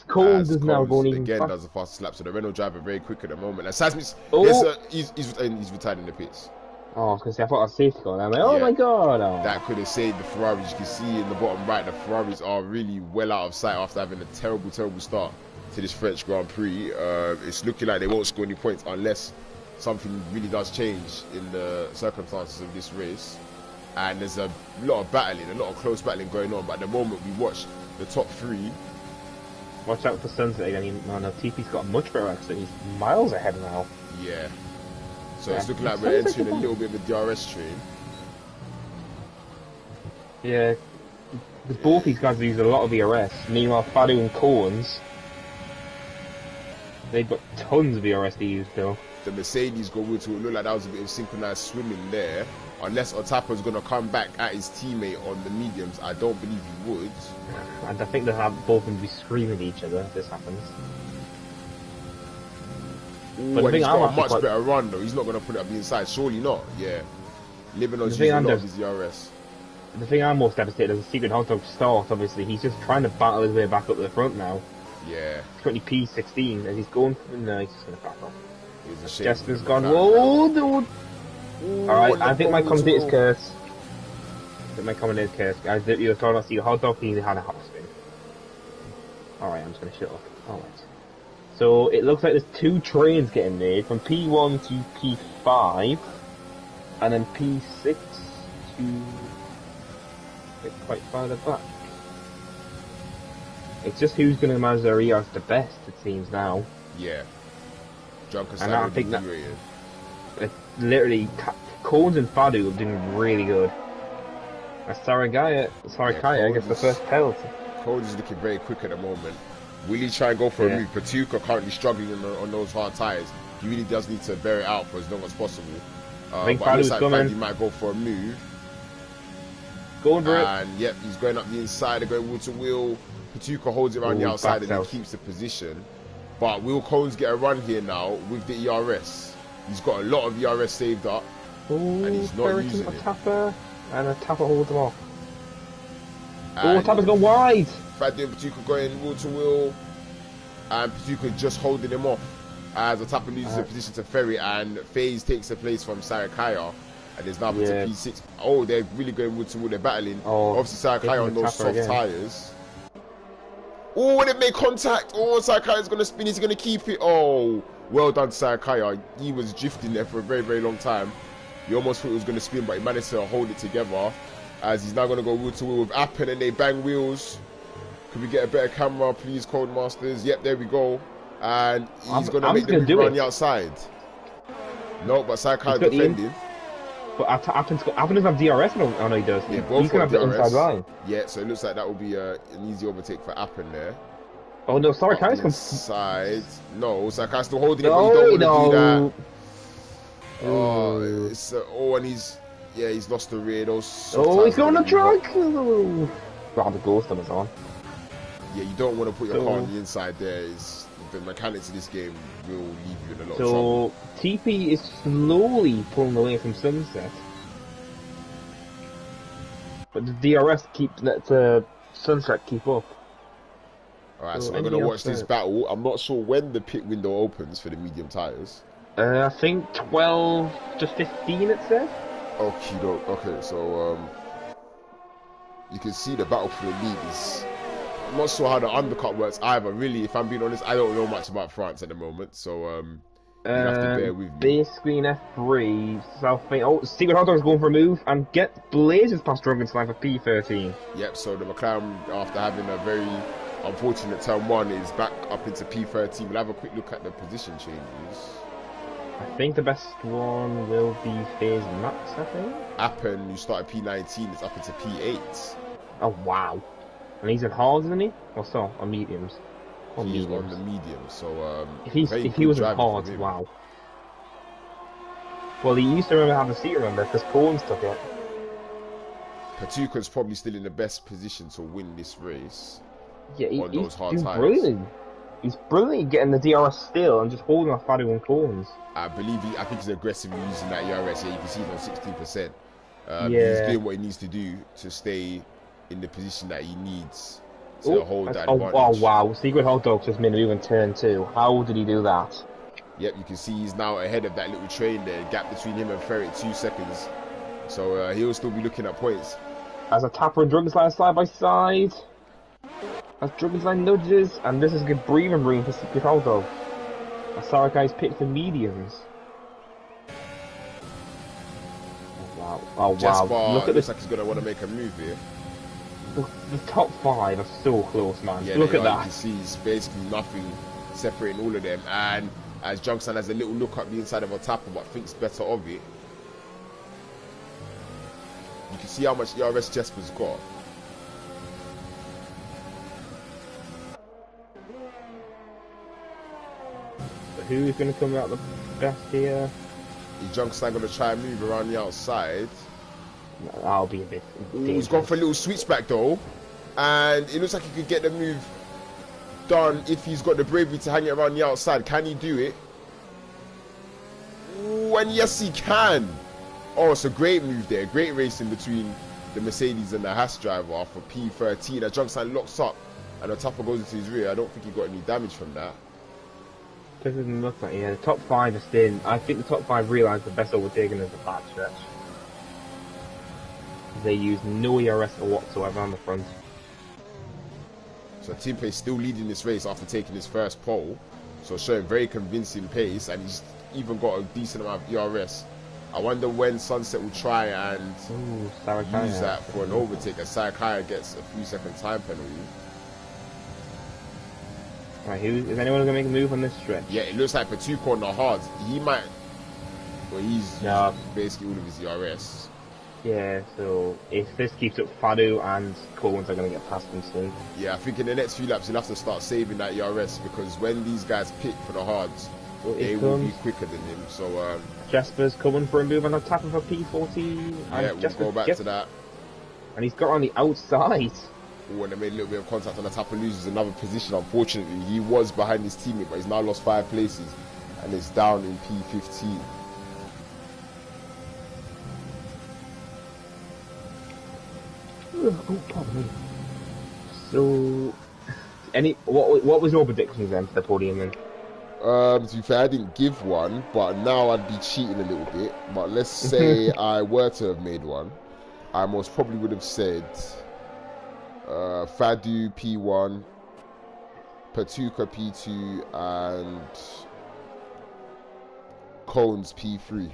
Coles is now going even again fast. does a fast slap, so the Renault driver very quick at the moment. And Sasmith's, he's retired in the pits. Oh, I was going to say, I thought I was safety car. I'm like, oh my god. Oh. That could have saved the Ferraris. You can see in the bottom right, the Ferraris are really well out of sight after having a terrible start to this French Grand Prix. It's looking like they won't score any points unless something really does change in the circumstances of this race. And there's a lot of battling, a lot of close battling going on. But at the moment, we watch the top three. Watch out for Sunset again. No, TP's got a much better accent. He's miles ahead now. Yeah. So it's looking like we're entering a little bit of a DRS train. Yeah. Both these guys use a lot of ERS. Meanwhile, Fadu and Coens, they've got tons of ERS to use still. The Mercedes go to look like that was a bit of synchronized swimming there. Unless Otappa's going to come back at his teammate on the mediums, I don't believe he would. And I think they'll have both of them be screaming at each other if this happens. Ooh, but he's got a much better run though. He's not going to put it up the inside. Surely not. Yeah. Living on using a lot of his ERS. The thing I'm most devastated is the secret hot dog start, obviously. He's just trying to battle his way back up to the front now. Yeah. Currently P16 as he's going for no, he's just going to back off. It's a shame. Jesper's gone. Whoa, dude. Alright, I think my commentator's cursed. I think you were trying to see the hot dog, he had a hot spin. Alright, I'm just going to shut up. Alright. So, it looks like there's two trains getting made, from P1 to P5, and then P6 to quite far back. It's just who's going to manage their ERs the best, it seems now. Yeah. And I think that literally Cones and Fadu are doing really good. Sarakaya gets the first penalty. Cones is looking very quick at the moment. Will he try and go for a move? Patuka currently struggling on those hard tyres. He really does need to bear it out for as long as possible. I think but it looks like Fadu might go for a move. Going for it. And yep, he's going up the inside, they're going wheel to wheel. Patuka holds it around the outside and he keeps the position. But will Cones get a run here now with the ERS? He's got a lot of ERS saved up. And he's not using it. Tapper, and a Tapper holds him off. Tapper's gone wide! Fadu and Patuka going wheel to wheel. And Patuka just holding him off. As the Tapper loses the position to Ferry and FaZe takes the place from Sarakaya. And there's now up to P6. Oh, they're really going wheel to wheel, they're battling. Obviously Sarakaya on those soft tyres. Oh, and it made contact. Oh, Sarakaya's going to spin. He's going to keep it. Oh, well done, Sarakaya. He was drifting there for a very, very long time. You almost thought it was going to spin, but he managed to hold it together. As he's now going to go wheel to wheel with Appen, and they bang wheels. Could we get a better camera, please, Codemasters? Yep, there we go. And he's going to make the move around the outside. No, but Sarakaya's defending. But Appen doesn't have DRS. Oh no, he does. Yeah, both he's going to have the inside line. Yeah, so it looks like that will be an easy overtake for Appen there. Oh no, Sarakaya's inside. No, Sarakaya's still holding it, but you don't want to do that. Oh, it's and he's lost the rear. Those he's going to drag. Rather ghost on his arm. Yeah, you don't want to put your car on the inside there. The mechanics of this game will leave you in a lot of trouble. So TP is slowly pulling away from Sunset, but the DRS lets Sunset keep up. Alright, so we're going to watch this battle. I'm not sure when the pit window opens for the medium tyres. I think 12 to 15 it says. Okay, so you can see the battle for the lead is... I'm not sure how the undercut works either, really. If I'm being honest, I don't know much about France at the moment, so you have to bear with me. Basically in F3, South Secret Hot Dog's going for a move and get blazes past Drunken Slime for P13. Yep, so the McLaren, after having a very unfortunate turn 1 is back up into P13. We'll have a quick look at the position changes. I think the best one will be Phase Max, I think. Appen, who started P19, is up into P8. Oh, wow. And he's on hards, isn't he? Or so, on mediums. Or He's mediums. on the medium, so if he was on hards, wow. Well, he used to have a seat, remember, because Collins took it. Patuca's probably still in the best position to win this race. Yeah, he's doing brilliant. He's brilliant getting the DRS still and just holding off Fadu and Collins. I think he's aggressively using that ERS. Yeah, you can see he's on 16%. Yeah. He's doing what he needs to do to stay in the position that he needs to hold that advantage. Oh, wow. Secret Hot Dog just made a move in turn 2. How did he do that? Yep, you can see he's now ahead of that little train there. Gap between him and Ferret, 2 seconds. So he'll still be looking at points. As a Tapper and Druggenslide side by side. As Druggenslide nudges. And this is a good breathing room for Secret Hot Dog. As Sarakai's picked the mediums. Oh, wow. Jasper Look at looks this. like he's going to want to make a move here. The top 5 are so close, man. Yeah, look at that. You can see it's basically nothing separating all of them. And as Junction has a little look up the inside of a tapper but thinks better of it. You can see how much ERS Jasper's got. But who's going to come out the best here? Is Junction going to try and move around the outside? No, that'll be a bit dangerous. He's gone for a little switchback though. And it looks like he could get the move done if he's got the bravery to hang it around the outside. Can he do it? Ooh, and yes he can. Oh, it's a great move there. Great racing between the Mercedes and the Haas driver for P13. As Junction locks up and the Tapper goes into his rear. I don't think he got any damage from that. Doesn't look like, yeah, the top 5 are still. I think the top 5 realise the best overtaking is the back stretch. They use no ERS whatsoever on the front. So Team Pace still leading this race after taking his first pole. So showing very convincing pace, and he's even got a decent amount of ERS. I wonder when Sunset will try and use that for an overtake, as Sarakaya gets a few second time penalty. Right, is anyone going to make a move on this stretch? Yeah, it looks like Patuca on the hards. He might. Well, he's basically all of his ERS. Yeah, so if this keeps up, Fadu and Collins are going to get past him soon. Yeah, I think in the next few laps he'll have to start saving that ERS, because when these guys pit for the hards, they will be quicker than him. So Jasper's coming for a move on the top of a P14. Yeah, we'll go back to that. And he's got on the outside. Oh, and they made a little bit of contact on the Tapper, loses another position. Unfortunately, he was behind his teammate, but he's now lost 5 places, and it's down in P15. Oh, pardon me. So, what was your predictions then for the podium then? To be fair, I didn't give one, but now I'd be cheating a little bit. But let's say I were to have made one, I most probably would have said Fadu P1, Patuca P2, and Cones P3.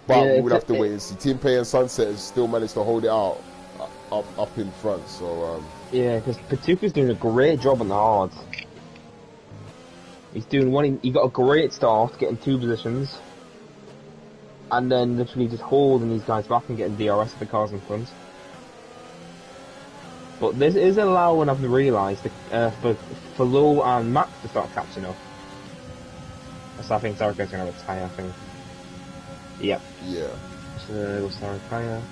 But we would have to wait and see. Team Pay and Sunset has still managed to hold it out up in front. So yeah, because Patuca's doing a great job on the hards. He's doing one. He got a great start, getting 2 positions, and then literally just holding these guys back and getting DRS of the cars in front. But this is allowing, I've realised, for Low and Max to start catching up. So I think Sarakai's going to retire, I think. Yep. Yeah. So Sarakaya.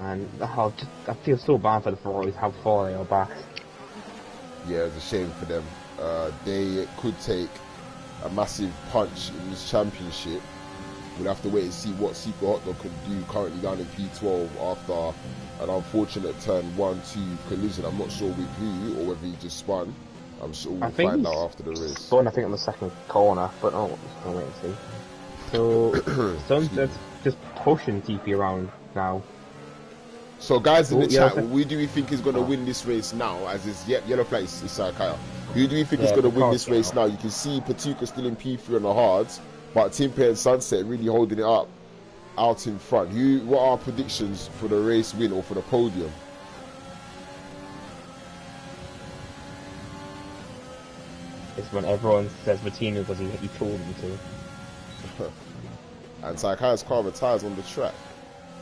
And I feel so bad for the Ferraris, how far they are back. Yeah, it's a shame for them. They could take a massive punch in this championship. We'll have to wait and see what Secret Hot Dog can do currently down in P12 after an unfortunate turn 1-2 collision. I'm not sure with who or whether he just spun. I'm sure we'll find out after the race. Spun, I think, on the second corner, but we'll wait and see. So, Sunset's just pushing TP around now. So guys in the chat, who do we think is going to win this race now? As is, yellow flag is Sarakaya. Who do we think is going to win this race now? You can see Patuca still in P3 on the hards, but Timpe and Sunset really holding it up out in front. What are our predictions for the race win or for the podium? It's when everyone says Martino because he told them to. And Saikai's car retires on the track.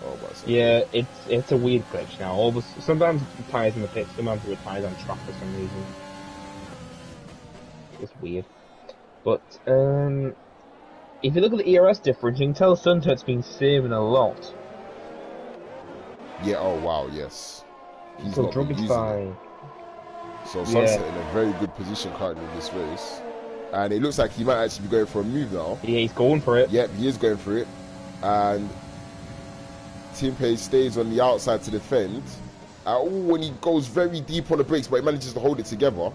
Oh, but yeah, it's a weird glitch now. Sometimes it retires in the pit, sometimes it retires on track for some reason. It's weird. But if you look at the ERS difference, you can tell Sunset's been saving a lot. Yeah, oh wow, yes. He's So not been using it. So Sunset in a very good position currently in this race. And it looks like he might actually be going for a move now. Yeah, he's going for it. Yep, he is going for it. And Timpei stays on the outside to defend. And he goes very deep on the brakes, but he manages to hold it together.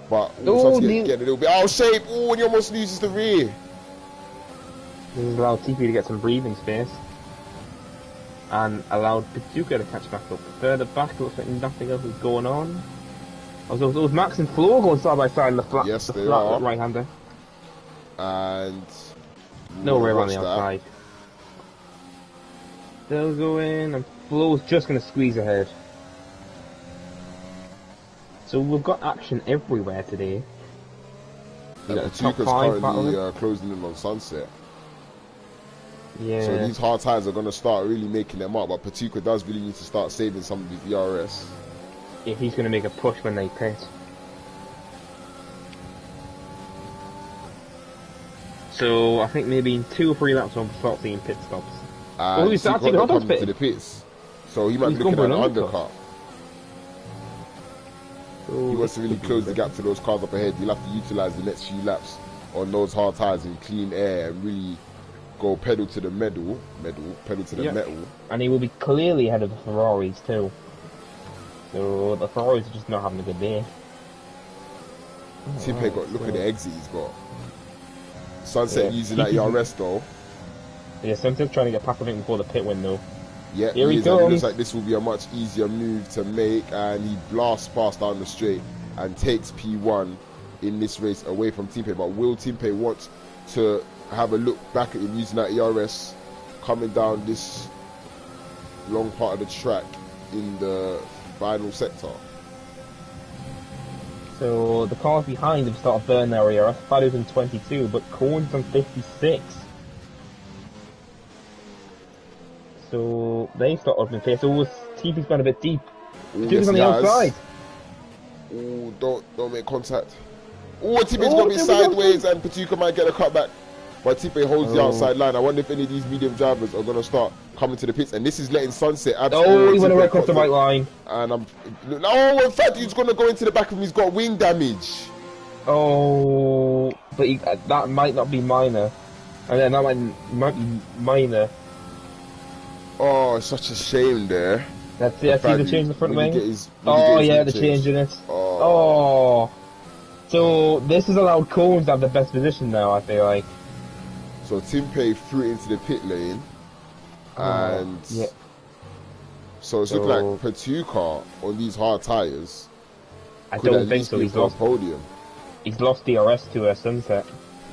But starts to get a little bit out of shape. Oh, and he almost loses the rear. This has allowed TP to get some breathing space. And allowed Pituca to catch back up. Further back, it looks like nothing else is going on. Also, it was Max and Flo going side by side in the flat, yes, the they flat are. right-hander. And no rear on the outside. They'll go in, and Flo's just going to squeeze ahead. So we've got action everywhere today. Pituca's currently closing in on Sunset. Yeah. So these hard tires are going to start really making them up, but Pituca does really need to start saving some of his ERS. If he's going to make a push when they pit. So I think maybe in 2 or 3 laps we'll start seeing pit stops. He's coming to the pits. So he might be looking at an undercut. He wants to really close the gap to those cars up ahead. He'll have to utilise the next few laps on those hard tires in clean air and really go pedal to the metal. And he will be clearly ahead of the Ferraris too. So the Ferraris are just not having a good day. Timpei look at the exit he's got. Sunset using that ERS though. Yeah, Sunset's trying to get past, I think, before the pit window. Yeah, here he comes. It looks like this will be a much easier move to make, and he blasts past down the straight and takes P1 in this race away from Timpei. But will Timpei want to have a look back at him using that ERS coming down this long part of the track in the final sector? So the cars behind have started burning their ERS. Fadu's in 22, but Korn's on 56. So they start up in pace. So TP's gone a bit deep. Pituca's on the outside. Oh, don't make contact. Oh, Timpei's going to be sideways and Pituca might get a cutback. But Timpei holds the outside line. I wonder if any of these medium drivers are going to start coming to the pits. And this is letting Sunset absolutely... he went right across the right line. And in fact, he's going to go into the back of him. He's got wing damage. Oh, but that might not be minor. And then that might be minor. Oh, it's such a shame there. That's it. I see the change in the front wing. They're changing it. Oh. So this has allowed Combs to have the best position now, I feel like. So Timpei threw it into the pit lane. And so it's looking like Pituca on these hard tyres. I don't think so. He's lost podium. He's lost DRS to Sunset.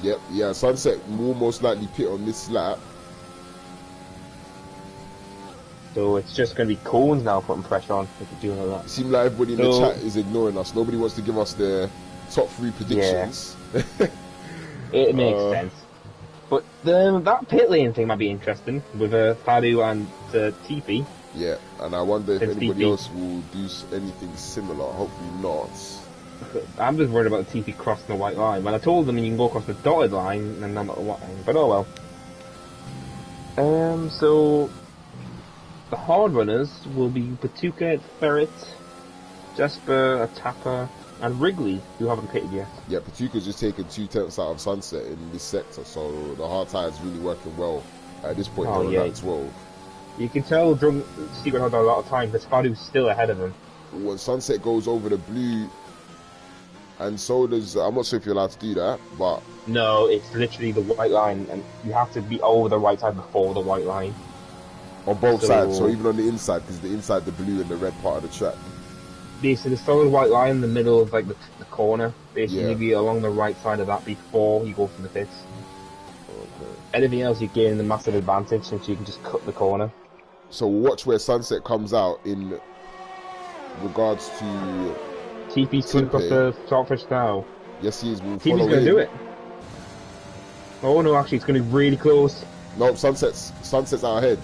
Yep, yeah. Sunset will most likely pit on this lap. So it's just going to be Cones now putting pressure on if you're doing all that. It seems like everybody in the chat is ignoring us. Nobody wants to give us their top 3 predictions. Yeah. It makes sense. But that pit lane thing might be interesting with Fadu and TP. Yeah, and I wonder if anybody else will do anything similar. Hopefully not. I'm just worried about the TP crossing the white line. When I told them you can go across the dotted line, and not the white line. But oh well. So the hard runners will be Pituca, Ferret, Jasper, Atapa, and Wrigley, who haven't pitted yet. Yeah, Patuca's just taken 2/10 out of Sunset in this sector, so the hard tire is really working well at this point. They're on lap 12. You can tell Secret had a lot of time, but Fadu's still ahead of him. When Sunset goes over the blue, and so does, I'm not sure if you're allowed to do that, but... No, it's literally the white line, and you have to be over the right side before the white line. On both sides, so even on the inside, because the inside, the blue and the red part of the track. Basically, the solid white line in the middle of like the corner. Basically, be along the right side of that before you go from the pits. Okay. Anything else, you gain the massive advantage since you can just cut the corner. So watch where Sunset comes out in regards to TP's coming across the Saltfish now. Yes, he is. We'll Team's follow going to him. do it. Oh no, actually, it's going to be really close. No, Sunset's out ahead.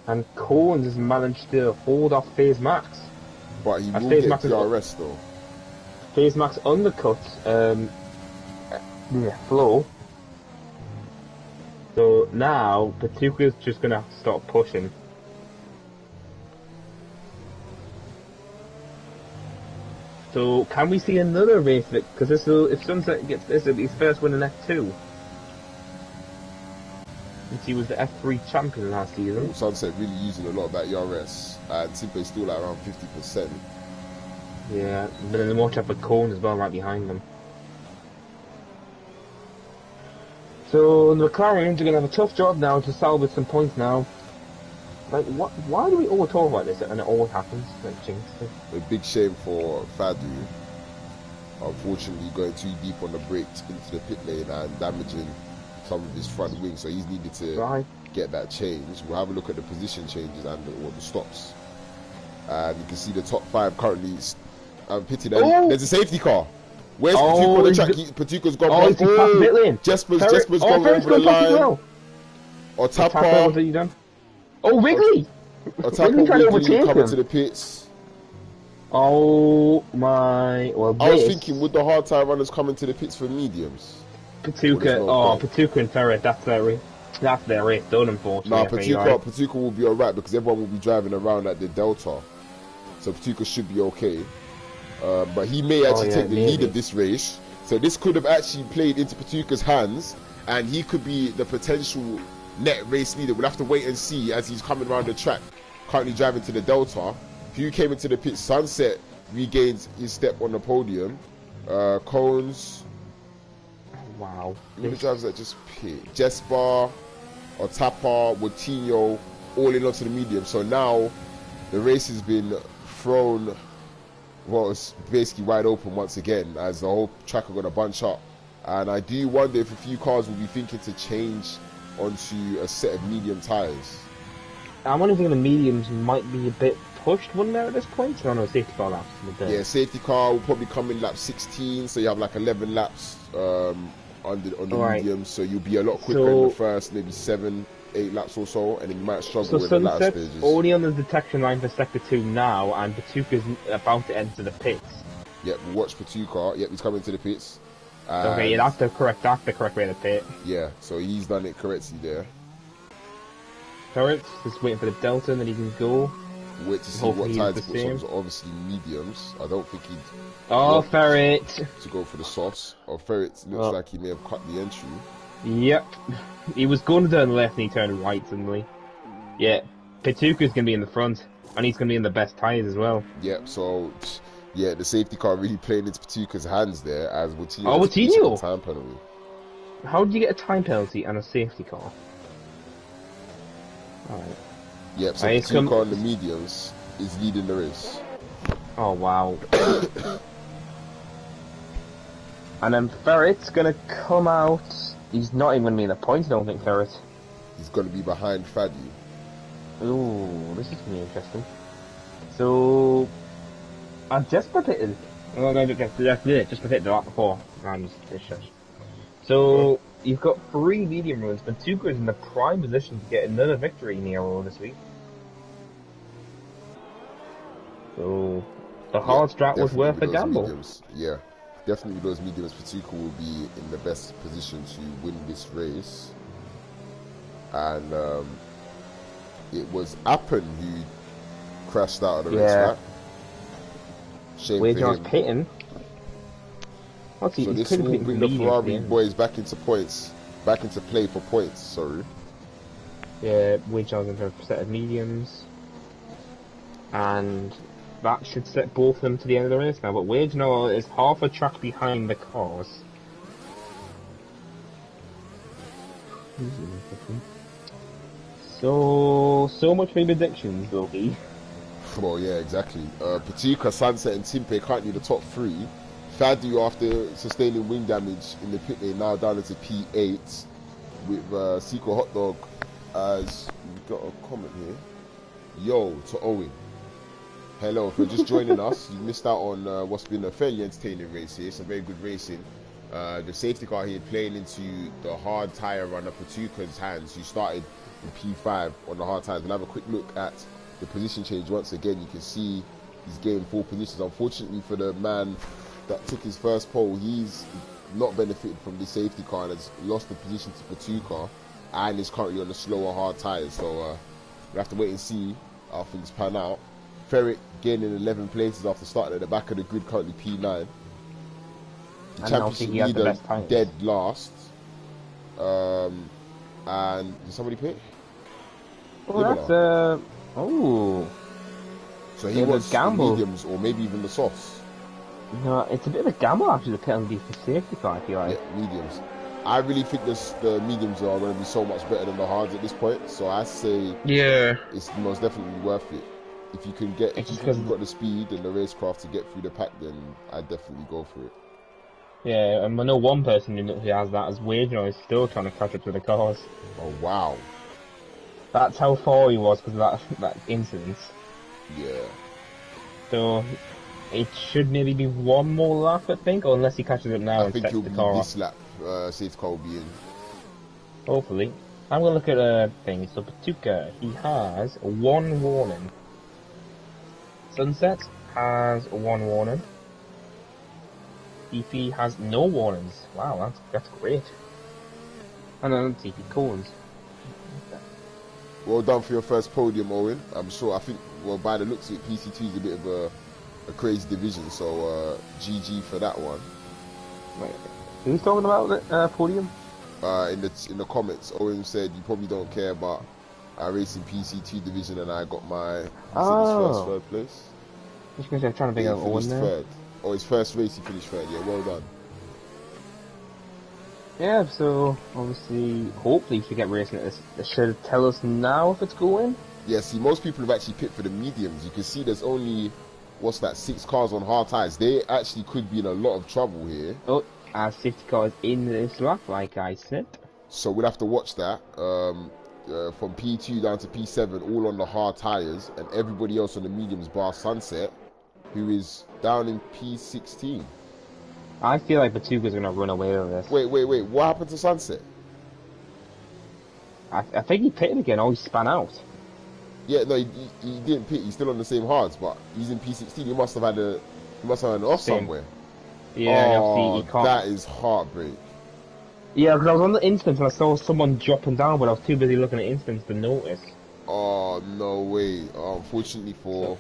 And Cones has managed to hold off FaZe Max. But he will FaZe get Max DRS though. FaZe Max undercut Flo. So now Patuka's just going to have to start pushing. So can we see another race? Because if Sunset gets this, it'll be his first win in F2. Since he was the F3 champion last season. Sunset really using a lot of that ERS, and Timpe's still at around 50%. Yeah, but then watch out for Cone as well, right behind them. So the McLarens are going to have a tough job now to salvage some points now. Like, why do we all talk about this and it always happens? Like, jinx. A big shame for Fadu. Unfortunately, going too deep on the brakes into the pit lane and damaging some of his front wing, so he's needed to get that change. We'll have a look at the position changes and the stops. And you can see the top 5 currently pitting. There's a safety car. Where's Patuka on the track? Patuka's gone past. Jesper's gone over the line. Well. Or Tapa. What have you done? Oh, Wiggly! Wiggly coming to the pits. Oh my... Well, I was thinking, would the hard tire runners come into the pits for mediums? Patuka, Patuka and Ferret, that's their race done, unfortunately. Nah, Patuka will be alright because everyone will be driving around at the Delta. So Patuka should be okay. But he may actually take the lead of this race. So this could have actually played into Patuka's hands, and he could be the potential net race leader. We'll have to wait and see as he's coming around the track, currently driving to the Delta. Who came into the pit? Sunset regains his step on the podium. Cones. Wow. Who the drivers that just pit? Jesper, Otapa, Woutinho, all in onto the medium. So now the race has been thrown, well, it's basically wide open once again as the whole track are going to bunch up. And I do wonder if a few cars will be thinking to change onto a set of medium tyres. I'm wondering if the mediums might be a bit pushed, wouldn't there, at this point? I don't know, safety car laps. Yeah, safety car will probably come in lap 16, so you have like 11 laps on the medium, so you'll be a lot quicker in the first maybe 7-8 laps or so, and then you might struggle with the latter stages. Only on the detection line for sector 2 now, and Patuka's about to enter the pits. Yep, watch Patuka. Yep, he's coming to the pits. Okay, yeah, that's the correct way to pit. Yeah, so he's done it correctly there. Ferret just waiting for the Delta, and then he can go. Wait to see what tires he puts on. So obviously mediums. I don't think he'd. Oh, Ferret! To go for the softs. Oh, Ferret looks like he may have cut the entry. Yep. He was going to turn left and he turned right suddenly. Yeah. Patuka's going to be in the front. And he's going to be in the best tyres as well. Yep, so. Yeah, the safety car really playing into Patuka's hands there as Woutinho. Oh, Woutinho! Time penalty. How did you get a time penalty and a safety car? Alright. Yep, so Patuka on the mediums is leading the race. Oh, wow. And then Ferret's going to come out. He's not even going to be in the points, I don't think, Ferret. He's going to be behind Fadi. Ooh, this is going to be interesting. So, I've just pitted. Oh, no, just pitted the lap before. So, you've got 3 medium runs, but Patuka is in the prime position to get another victory in the Euro this week. So, the hard strat was worth a gamble. Mediums. Yeah, definitely those mediums. Patuka will be in the best position to win this race. And it was Appen who crashed out of the racetrack. Shame for him. Pitting. So this will bring the Ferrari boys back into play for points, sorry. Yeah, Wade John's in for a set of mediums. And that should set both of them to the end of the race now, but Wade now is half a track behind the cars. So much for predictions, Lowkey. Well, yeah, exactly. Patuka, Sunset, and Timpe currently the top 3. Fadu, after sustaining wing damage in the pit lane, now down into P8 with Secret Hot Dog as we've got a comment here. Yo to Owen. Hello, if you're just joining us, you missed out on what's been a fairly entertaining race here. It's a very good racing. The safety car here playing into the hard tyre runner Patuka's hands, who started in P5 on the hard tyres. We'll have a quick look at the position change once again. You can see he's gained 4 positions. Unfortunately for the man that took his first pole, he's not benefited from the safety car and has lost the position to Patuka and is currently on the slower hard tyres. So we'll have to wait and see how things pan out. Ferret gaining 11 places after starting at the back of the grid, currently P9. The championship leader dead last. And did somebody pick? Oh, that's oh. So he wants the mediums or maybe even the softs. No, it's a bit of a gamble actually, the penalty for safety car, I feel like. Yeah, mediums. I really think the mediums are going to be so much better than the hards at this point. So I say, yeah, it's most definitely worth it. If you can get, if you've got the speed and the racecraft to get through the pack, then I'd definitely go for it. Yeah, and I know one person who has that as Wade, is still trying to catch up to the cars. Oh wow. That's how far he was because of that incident. Yeah. So it should maybe be one more lap, I think, or unless he catches up now and sets the car off. This lap, safe car will be in. Hopefully. I'm going to look at a thing. So Patuka, he has 1 warning. Sunset has 1 warning. TP has no warnings. Wow, that's great. And then TP Collins. Well done for your first podium, Owen. I'm sure, I think, well, by the looks of it, PC2 is a bit of a crazy division, so GG for that one. Wait, who's talking about the podium? In the comments, Owen said you probably don't care about racing PC2 division, and I got my third place. I was going to say, I'm trying to figure out Owen there. Third. Oh, his first race he finished third. Yeah, well done. Yeah, so obviously, hopefully, if we get racing at this, they should tell us now if it's going. Yeah, see, most people have actually picked for the mediums. You can see there's only, 6 cars on hard tyres. They actually could be in a lot of trouble here. Oh, our safety car is in this lap, like I said. So we'll have to watch that. From P2 down to P7, all on the hard tyres, and everybody else on the mediums bar Sunset, who is down in P16. I feel like Patuka's going to run away with this. Wait. What happened to Sunset? I think he pitted again, or he span out. Yeah, no, he didn't pit. He's still on the same hards, but he's in P16. He must have had an off somewhere. Yeah, obviously he can't. That is heartbreak. Yeah, because I was on the instance and I saw someone dropping down, but I was too busy looking at instance to notice. Oh, no way. Unfortunately for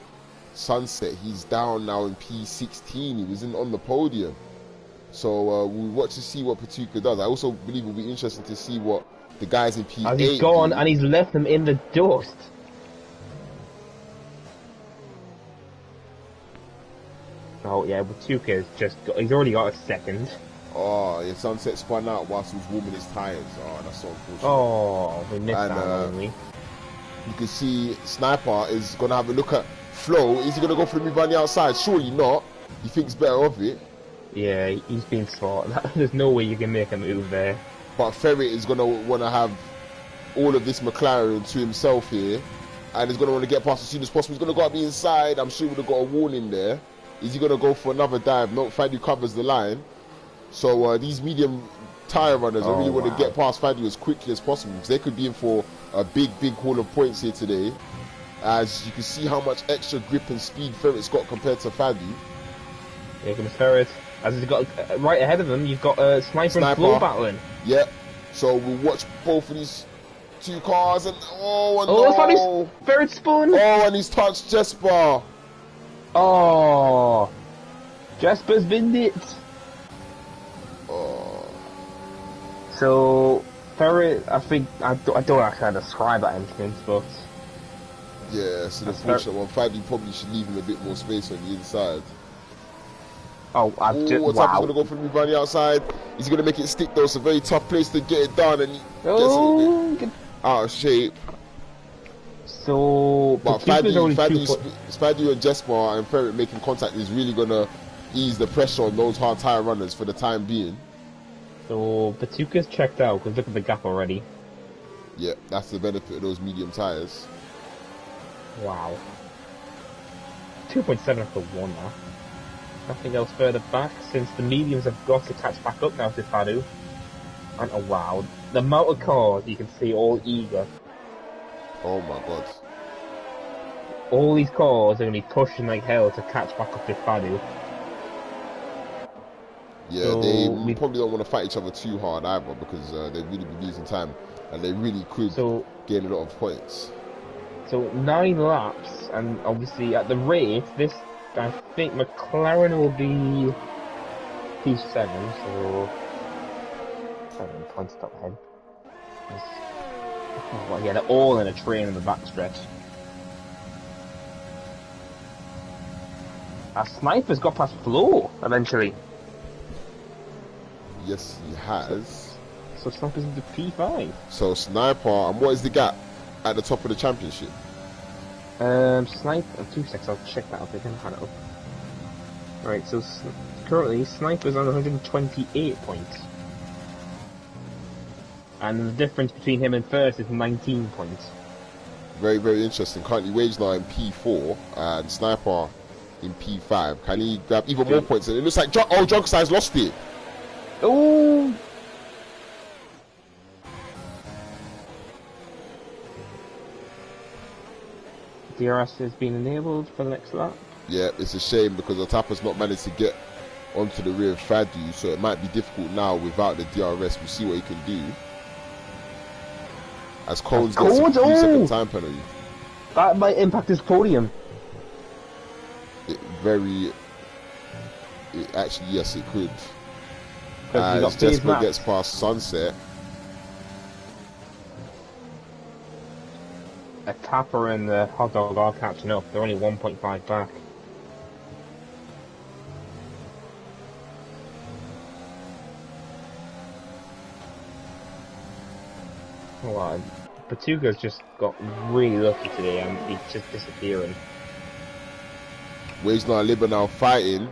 Sunset, he's down now in P16. He wasn't on the podium. So we'll watch to see what Patuka does. I also believe it'll be interesting to see what the guys in P8 he's gone and he's left them in the dust. Oh yeah, Patuka's he's already got a second. Oh, yeah, Sunset spun out whilst he was warming his tyres. Oh, that's so unfortunate. Oh, we missed that only. You can see Sniper is going to have a look at Flo. Is he going to go for the move on the outside? Surely not. He thinks better of it. Yeah, he's been smart. There's no way you can make a move there. But Ferret is going to want to have all of this McLaren to himself here. And he's going to want to get past as soon as possible. He's going to go up the inside. I'm sure he would have got a warning there. Is he going to go for another dive? No, Fadu covers the line. So these medium tyre runners, I really want to get past Fadu as quickly as possible. Because they could be in for a big haul of points here today. As you can see how much extra grip and speed Ferret's got compared to Fadu. Here comes Ferret. As he's got right ahead of him, you've got Sniper and Flo battling. Yep. So we'll watch both of these 2 cars and no! Ferret spun. Oh, and he's touched Jesper. Oh, Jesper's been it. Oh. So Ferret, I think I don't actually know how to describe that instance, but yeah, so the fortunate one. Fadu probably should leave him a bit more space on the inside. What's going to go for the move on the outside? Is he going to make it stick though? It's a very tough place to get it done, and he gets it a bit out of shape. So, but Fadu and Jesper and Ferret making contact is really going to ease the pressure on those hard tyre runners for the time being. So Patuka's checked out because look at the gap already. Yeah, that's the benefit of those medium tyres. Wow. 2.7 after 1 now. Nothing else further back, since the mediums have got to catch back up now to Fadu. And oh wow, the amount of cars you can see all eager. Oh my god. All these cars are going to be pushing like hell to catch back up to Fadu. Yeah, So they probably don't want to fight each other too hard either, because they'd really be losing time, and they really could gain a lot of points. So 9 laps, and obviously at the rate, I think McLaren will be P7, so 7 points top ahead. Well, yeah, they're all in a train in the backstretch. Sniper's got past Flo eventually. Yes, he has. So Sniper's into P5. So Sniper, and what is the gap at the top of the championship? Sniper, 2 seconds, I'll check that up again. Right, so currently Sniper's on 128 points. And the difference between him and first is 19 points. Very, very interesting. Currently Wagenar in P4 and Sniper in P5. Can he grab even more points? And it looks like Jugside's lost it. Oh! DRS has been enabled for the next lap. Yeah, it's a shame because Otappa's not managed to get onto the rear of Fadu, so it might be difficult now without the DRS. We'll see what he can do. As Coles gets a 3-second time penalty. That might impact his podium. Actually, yes, it could. As Jesper gets past Sunset. A Tapper and the Hot Dog are catching up. They're only 1.5 back. Well, Patuca's just got really lucky today and he's just disappearing. Wagenar and Libba now fighting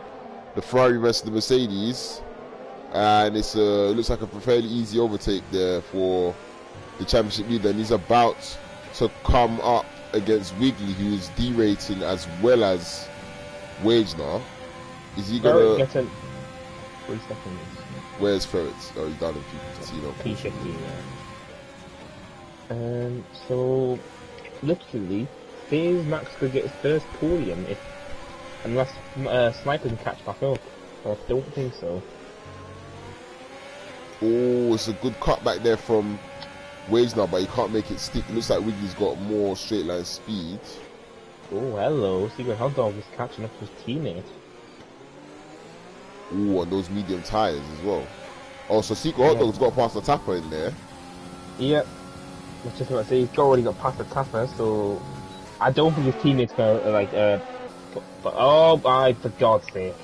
the Ferrari versus the Mercedes, and it looks like a fairly easy overtake there for the championship leader, and he's about to come up against Wiggly, who is derating as well as Wagenar. Is he gonna get in 3 seconds? Where's Ferrets? Oh, he's down in P15. P15, yeah. So literally, Faze Max could get his first podium unless Sniper can catch back up. I don't think so. Oh, it's a good cut back there from Wagenar, but he can't make it stick. It looks like Wiggly's got more straight line speed. Oh, hello. Secret Hot Dog is catching up to his teammate. Oh, and those medium tyres as well. Oh, so Secret Hot Dog's got past the Tapper in there. Yep. That's just what I say. He's already got past the Tapper, so I don't think his teammate's gonna but oh my, for God's sake.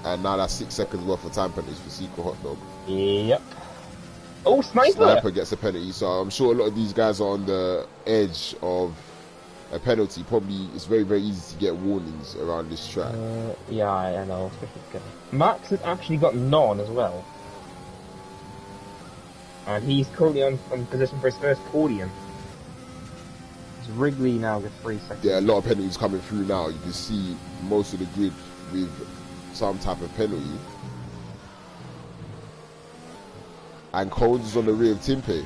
And now that's 6 seconds worth of time penalties for Secret Hot Dog. Yep. Oh, Sniper gets a penalty, so I'm sure a lot of these guys are on the edge of a penalty. Probably it's very, very easy to get warnings around this track. Yeah, I know. Max has actually got none as well. And he's currently on position for his first podium. Wrigley now gets 3 seconds. Yeah, a lot of penalties coming through now. You can see most of the grid with some type of penalty. And Coles is on the rear of Timpe.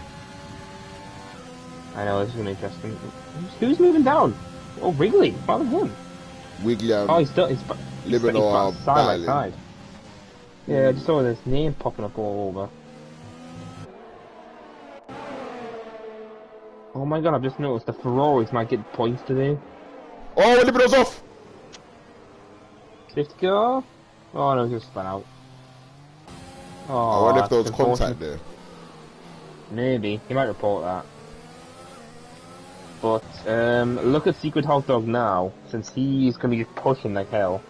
I know, this is going to be interesting. Who's moving down? Oh, Wrigley. Follow him. Wiggly and he's Libanor are side battling. by side. Yeah, I just saw his name popping up all over. Oh my god, I've just noticed the Ferraris might get points today. Oh, Libanor's off! Safety car? Oh no, he just spun out. Oh, I wonder if there was contact there. Maybe. He might report that. But, look at Secret Hot Dog now, since he's going to be pushing like hell.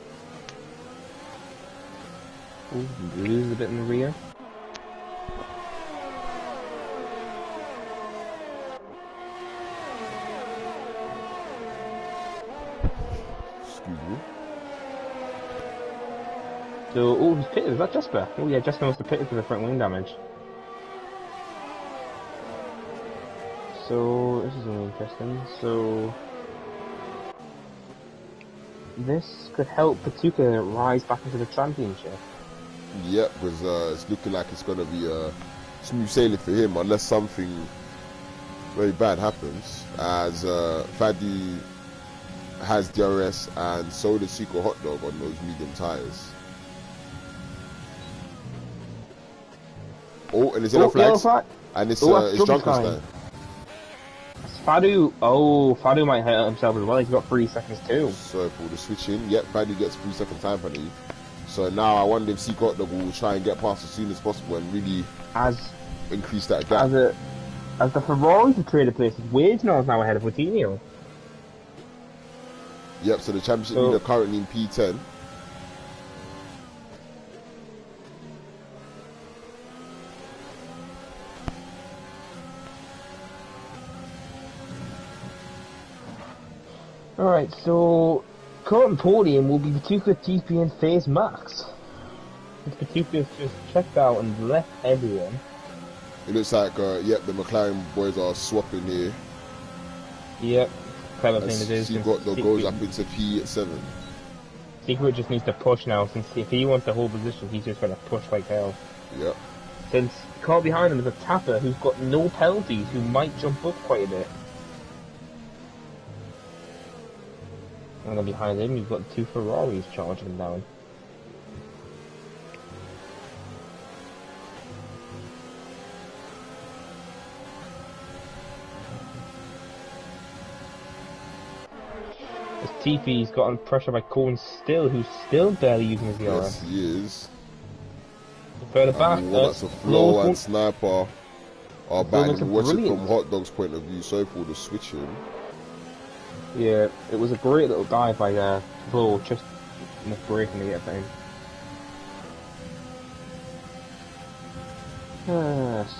Ooh, lose a bit in the rear. Excuse me. So, oh, he's pitted. Is that Jesper? Oh yeah, Jesper must have pitted for the front wing damage. So, this is really interesting. So, this could help Patuka rise back into the championship. Yep, because it's looking like it's going to be smooth sailing for him unless something very bad happens, as Fadi has DRS and so does Secret Hot Dog on those medium tyres. Oh, and it's yellow flags, and it's Junkenstein. Fadu might hurt himself as well. He's got 3 seconds too. So for the switch in, yep, Fadi gets 3 second time penalty. So now I wonder if Secret Hot Dog will try and get past as soon as possible and really increase that gap. As the Ferraris have traded places, Wade now is now ahead of Coutinho. Yep, so the championship leader currently in P10. Alright, so current podium will be Patuka, TP and FaZe Max. Patuka's just checked out and left everyone. It looks like, yep, the McLaren boys are swapping here. Yep, clever thing to do. Secret goes up into P7. Secret just needs to push now, since if he wants to hold position, he's just going to push like hell. Yep. Since caught behind him is a Tapper who's got no penalties, who might jump up quite a bit. And then behind him, you've got 2 Ferraris charging him down. As TP's got under pressure by Cohen still, who's still barely using his DRS. Yes, he is. Further back, that's a Flow and Sniper are back. And watch it from Hot Dog's point of view. So for the switching. Yeah, it was a great little dive by Flow, just enough braking to get down.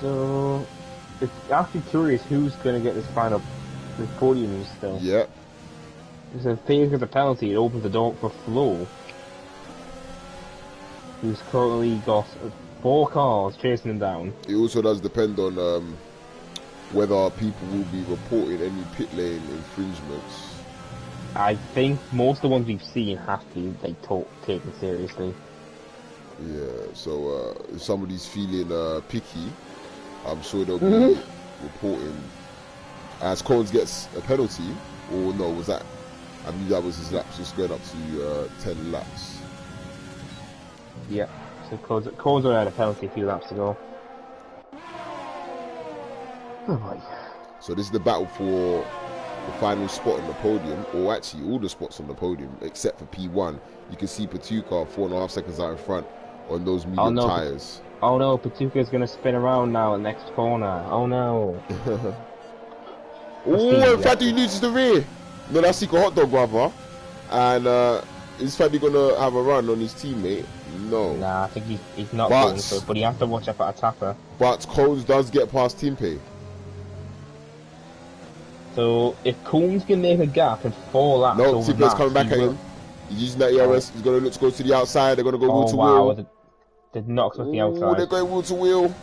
So it's actually curious who's going to get this podium still. Yeah. If a FaZe gets a penalty, it opens the door for Flow, who's currently got 4 cars chasing him down. It also does depend on whether people will be reporting any pit lane infringements. I think most of the ones we've seen have to be taken seriously. Yeah, so if somebody's feeling picky, I'm sure they'll be reporting. As Cones gets a penalty, or no, was that? I believe that was his laps, just going up to 10 laps. Yeah, so Cones already had a penalty a few laps ago. Oh boy. So this is the battle for the final spot on the podium, or actually all the spots on the podium, except for P1. You can see Patuka 4.5 seconds out in front on those medium tyres. Oh no, Patuka's going to spin around now at next corner. Oh no. Oh, in fact he loses the rear. No, that's Secret Hot Dog, brother. And is Fadi going to have a run on his teammate? No. Nah, I think he's not going to, but he has to watch out for a Tapper. But Cones does get past Teampay. So if Combs can make a gap and 4 laps no, over Tippler's coming back at him. He's using that ERS. He's going to look to go to the outside. They're going to go wheel to wheel. Did not expect the outside. They're going wheel to wheel.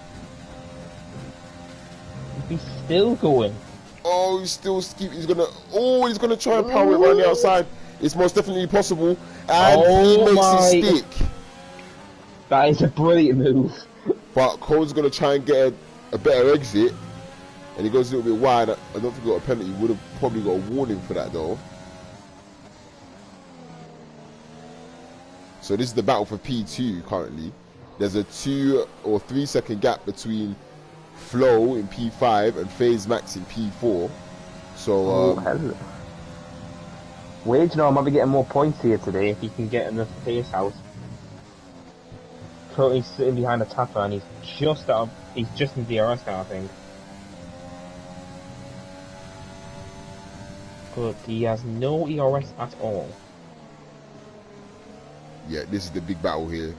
He's still going. Oh, he's still he's gonna try and power it around the outside. It's most definitely possible. And he makes it stick. That is a brilliant move. But Cole's gonna try and get a better exit. And he goes a little bit wide. I don't think he got a penalty. He would have probably got a warning for that though. So this is the battle for P2 currently. There's a 2 or 3 second gap between Flow in P5 and FaZe Max in P4. So Wade, I might be getting more points here today if he can get enough pace out. Currently sitting behind a Tapper and he's just in DRS now, I think. But he has no ERS at all. Yeah, this is the big battle here.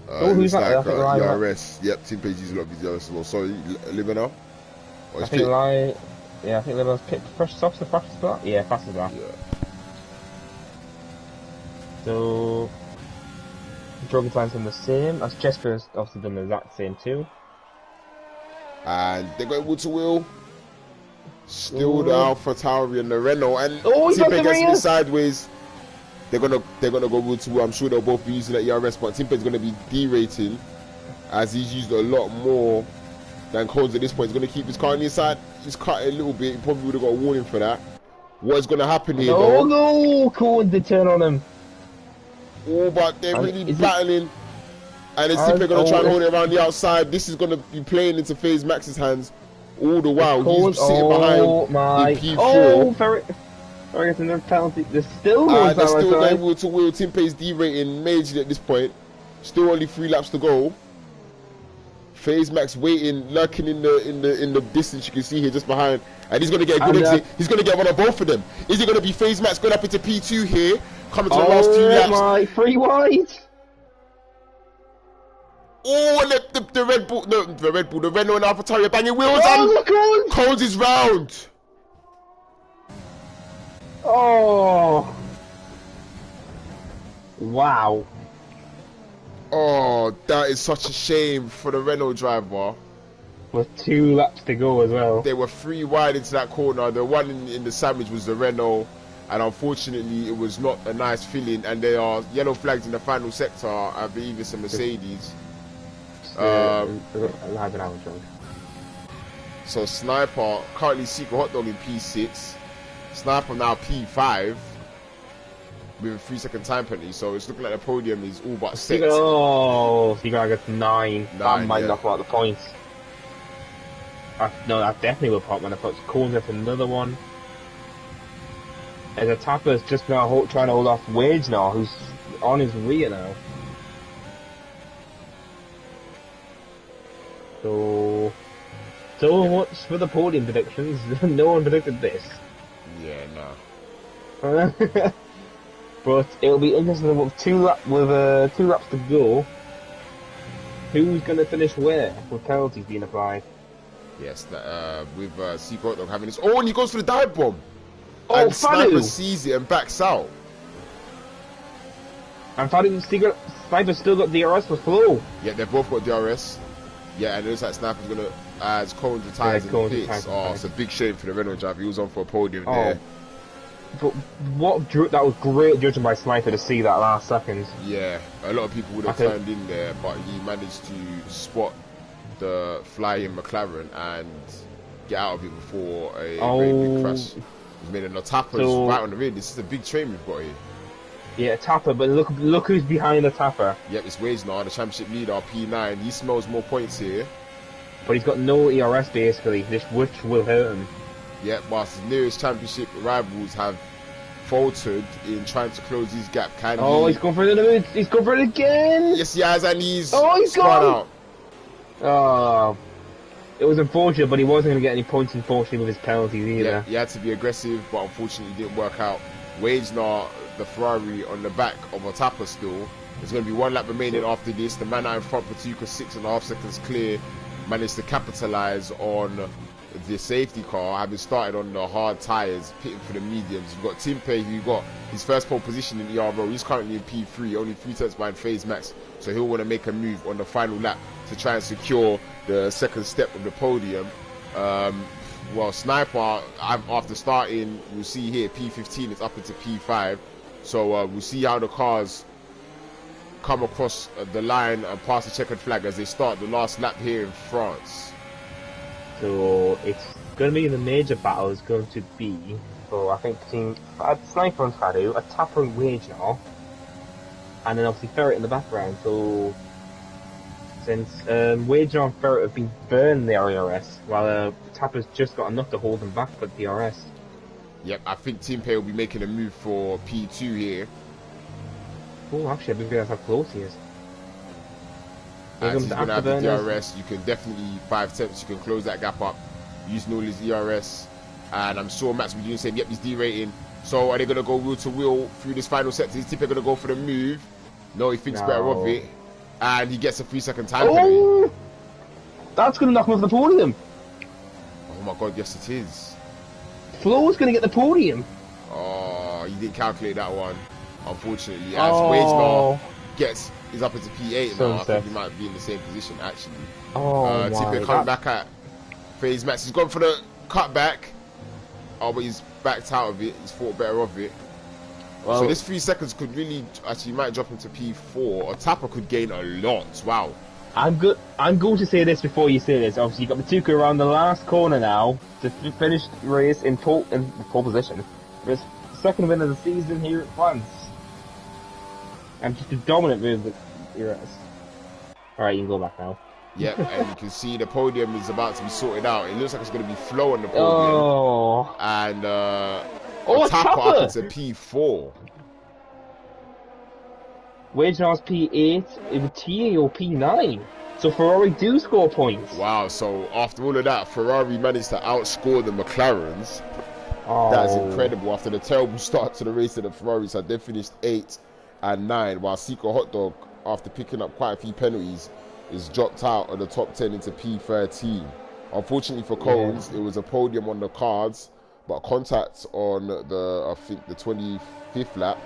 Who's that? Like, ERS. Yep, Team Page uses a lot of his ERS as well. Sorry, Libena? I think Libena's pit first stops the fastest spot. Yeah, fastest lap. Yeah. So Drogon time's done the same. As Jesper's obviously done the exact same too. And they're going wheel to wheel. Still the Alpha Tauri and the Renault, and Team Page gets me sideways. they're gonna go wheel to wheel. I'm sure they'll both be using that ERS, but Timpe's gonna be derating as he's used a lot more than Cones at this point. He's gonna keep his car on the inside. He's cut a little bit. He probably would have got a warning for that. What is gonna happen here, though? No, Cones did turn on him. Oh, but they're really battling. And then Timpe gonna try and hold it around the outside. This is gonna be playing into FaZe Max's hands all the while. He's sitting behind in P4. Oh, Ferret getting their penalty. They're still going they're still going wheel to wheel. Timpe's derating majorly at this point. Still only 3 laps to go. FaZe Max waiting, lurking in the distance. You can see here just behind, and he's gonna get a good exit. He's gonna get one of both of them. Is it gonna be FaZe Max going up into P2 here, coming to the last 2 laps? Oh my, 3 wide. Oh, and the Red Bull, no, the Renault and AlphaTauri are banging wheels, and Cones is round. Oh, wow. Oh, that is such a shame for the Renault driver. With 2 laps to go as well. They were 3 wide into that corner. The one in the sandwich was the Renault, and unfortunately it was not a nice feeling. And there are yellow flags in the final sector. I believe it's a Mercedes. So Sniper currently Secret Hot Dog in P6. Sniper now P5 with a 3-second time penalty. So it's looking like the podium is all but set. Oh, so you gotta get 9. That might knock out the points. No, that definitely will pop when it puts Cones at another one. As a Tapper is just now trying to hold off Wage now, who's on his rear now. So much for the podium predictions. No one predicted this. Yeah, no. But it'll be interesting with 2 laps to go. Who's going to finish where with penalties being applied? Yes, with Secret Dog having this. Oh, and he goes for the dive bomb. Oh, and Sniper sees it and backs out. And Sniper still got DRS for Flow. Yeah, they've both got DRS. Yeah, and it looks like Sniper's gonna, as Cones retires in the pits. Oh, it's a big shame for the Renault driver. He was on for a podium there. But that was great judging by Sniper to see that last second. Yeah, a lot of people would have turned in there, but he managed to spot the flying McLaren and get out of it before a very big crash. He's made a Tapper's right on the rear. This is a big train we've got here. Yeah, Tapper, but look who's behind the Tapper. Yep, it's Wage now, the championship leader, P9. He smells more points here. But he's got no ERS basically, which will hurt him. Yep, whilst his nearest championship rivals have faltered in trying to close his gap. He's going for it. He's going for it again. Yes, he has, and he's gone out. Oh, it was unfortunate, but he wasn't going to get any points, unfortunately, with his penalties either. Yeah, he had to be aggressive, but unfortunately it didn't work out. Wage now, the Ferrari on the back of a Tapper still. There's going to be 1 lap remaining after this. The man out in front, Patuka, 6.5 seconds clear, managed to capitalise on the safety car, having started on the hard tyres, pitting for the mediums. You've got Timpe, who got his first pole position in ERO. He's currently in P3, only 3 tenths behind FaZe Max, so he'll want to make a move on the final lap to try and secure the second step of the podium. Well, Sniper, after starting, we'll see here, P15 is up into P5, so we'll see how the cars come across the line and pass the checkered flag as they start the last lap here in France. So it's going to be the major battle is going to be, so I think between Sniper and Fadu, a Tapper and Wage now, and then obviously Ferret in the background. So since Wage and Ferret have been burning the RRS, while Tapper's just got enough to hold them back for the DRS. Yep, I think Timpe will be making a move for P2 here. Oh, actually, I didn't realize how close he is. As he's going to have the DRS, you can definitely 5 tenths, you can close that gap up using all his ERS. And I'm sure Max will be doing the same. Yep, he's derating. So are they going to go wheel to wheel through this final sector? Is Timpe going to go for the move? No, he thinks better of it. And he gets a 3-second time penalty. That's going to knock him off the podium. Oh my god, yes it is. Flo's going to get the podium. Oh, he didn't calculate that one, unfortunately. As Wagenar is up into P8 now, I think he might be in the same position actually. Timpe coming back at FaZe Max. He's gone for the cutback. Oh, but he's backed out of it. He's thought better of it. So Well, this 3 seconds could really actually might drop into P4. A tapper could gain a lot. Wow. I'm going to say this before you say this. Obviously, you got Matuka around the last corner now to finish the race in pole position for his second win of the season here at France. And just a dominant move that he has. All right, you can go back now. Yep, and you can see the podium is about to be sorted out. It looks like it's going to be Flo on the podium. Oh. And a Tapper up into P4. Wagenhar's P8, Emilia P9. So Ferrari do score points. Wow, so after all of that, Ferrari managed to outscore the McLarens. Oh. That is incredible. After the terrible start to the race of the Ferraris, they finished 8 and 9, while Secret Hot Dog, after picking up quite a few penalties, is dropped out of the top 10 into P13. Unfortunately for Cones, it was a podium on the cards, but contact on I think the 25th lap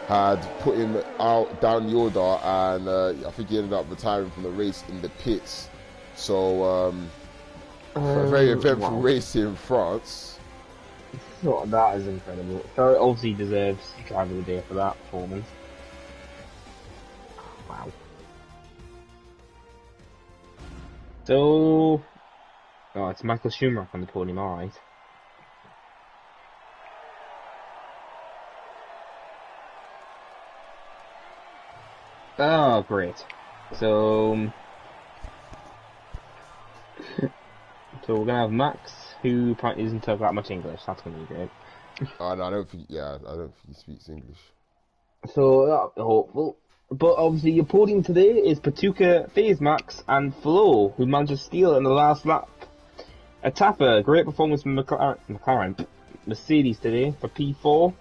had put him out down the order, and I think he ended up retiring from the race in the pits. So a very eventful race here in France. Oh, that is incredible. Ferrari obviously deserves driver of the day for that performance. Wow. So, it's Michael Schumacher on the podium, alright. Oh, great. So we're gonna have Max, who apparently doesn't talk that much English. That's gonna be great. I don't think he speaks English. So that'll be hopeful. But obviously your podium today is Patuka, FaZe Max, and Flo, who managed to steal it in the last lap. A tapper, great performance from McLaren, Mercedes today for P4.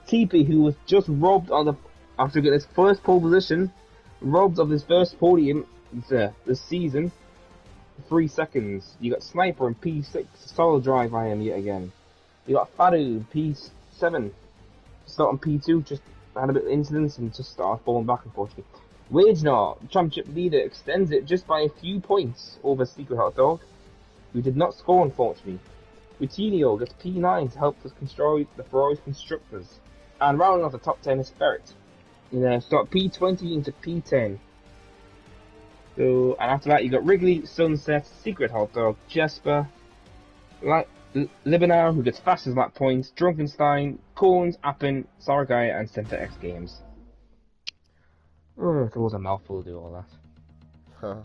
TP, who was just robbed after getting his first pole position, robbed of his first podium this season. 3 seconds. You got Sniper in P6, solid drive I am yet again. You got Fadu P7, starting P2, just had a bit of incidents and just started falling back unfortunately. Wagenar, championship leader, extends it just by a few points over Secret Hot Dog, who did not score unfortunately. Coutinho gets P9 to help us destroy the Ferrari's constructors. And rounding off the top 10 is Ferret. Start P20 into P10. So, and after that you got Wrigley, Sunset, Secret Hot Dog, Jesper, Libanar, who gets fastest lap points, Drunkenstein, Cones, Appen, Sargai, and Center X Games. Oh, it was a mouthful to do all that.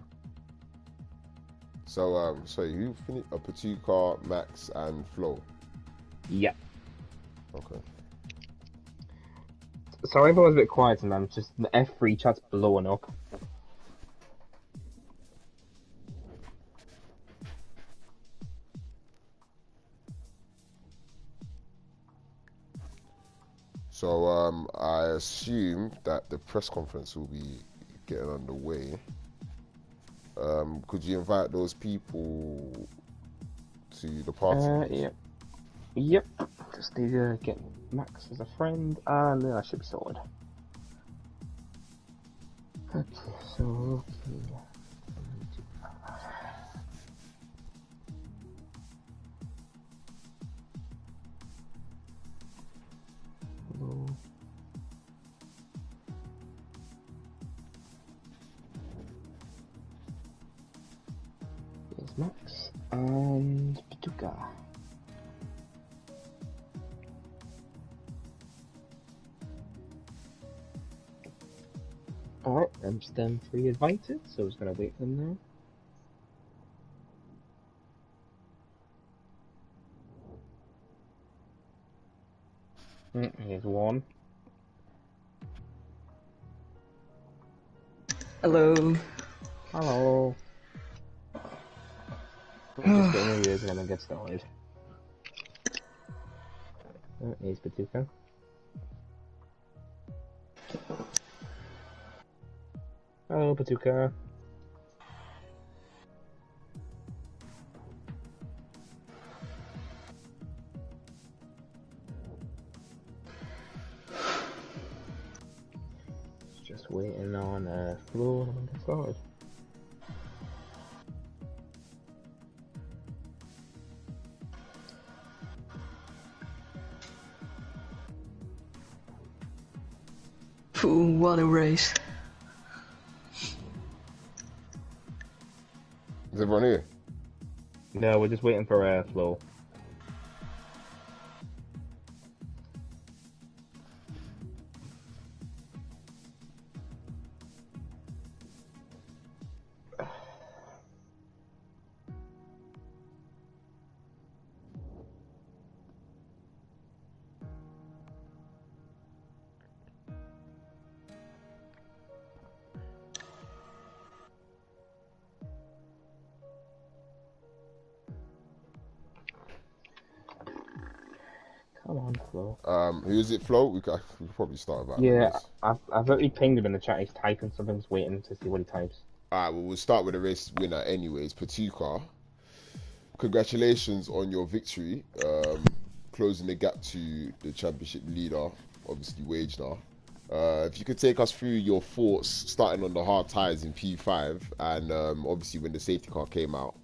So, you finished Patuka, Max, and Flo? Yeah. Okay. Sorry if I was a bit quiet and I'm just the F3 chat's blowing up. So I assume that the press conference will be getting underway. Could you invite those people to the party? Yep. Just need to get Max as a friend, and then I should be sorted. Okay, so Lowkey. Hello. Here's Max and Patuka. Alright, I'm STEM pre-invited, so I was gonna wait for them now. Here's one. Hello. Hello. I'm just getting your ears and then get started. Here's Patuka. Hello, Patuka. Just waiting on Flo and get started. Ooh, what a race. Is everyone here? No, we're just waiting for Flo. Come on, Flo. Who is it, Flo? We could probably start about Yeah, the race. I've already pinged him in the chat. He's typing something, just waiting to see what he types. Alright, well, we'll start with the race winner anyways. Patuka, congratulations on your victory. Closing the gap to the championship leader, obviously Wagner. If you could take us through your thoughts, starting on the hard tyres in P5, and obviously when the safety car came out,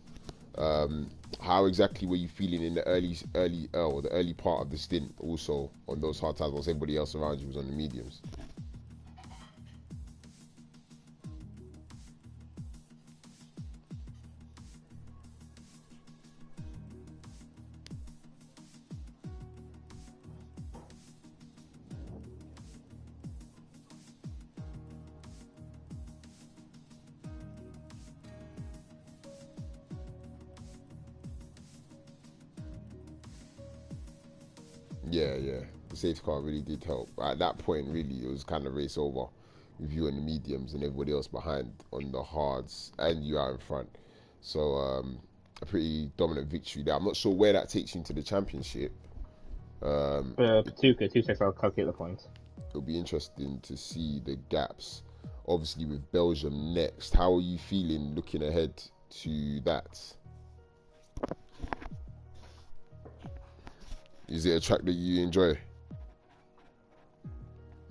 how exactly were you feeling in the early part of the stint? Also on those hard tyres, whilst everybody else around you was on the mediums. Yeah. The safety car really did help. At that point, really, it was kind of race over with you on the mediums and everybody else behind on the hards and you out in front. So, a pretty dominant victory there. I'm not sure where that takes you into the championship. Patuka, 2-6, I'll calculate the points. It'll be interesting to see the gaps. Obviously, with Belgium next, how are you feeling looking ahead to that? Is it a track that you enjoy?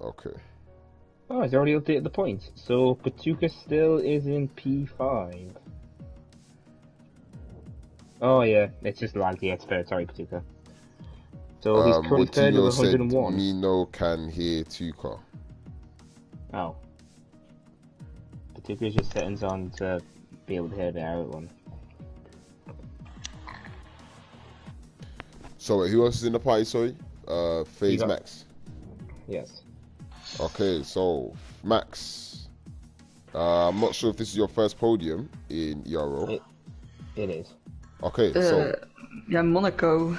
Okay. Oh, he's already updated the points. So Patuka still is in P5. Oh yeah, it's just lagged. Yeah, it's fair. Sorry, Patuka. So he's currently third with 101. Mino can hear Tuka. Oh. Patuka's just settings on to be able to hear the out one. So wait, who else is in the party, sorry? FaZe Max. Yes. Okay, so Max. I'm not sure if this is your first podium in ERO. It is. Okay, so yeah, Monaco.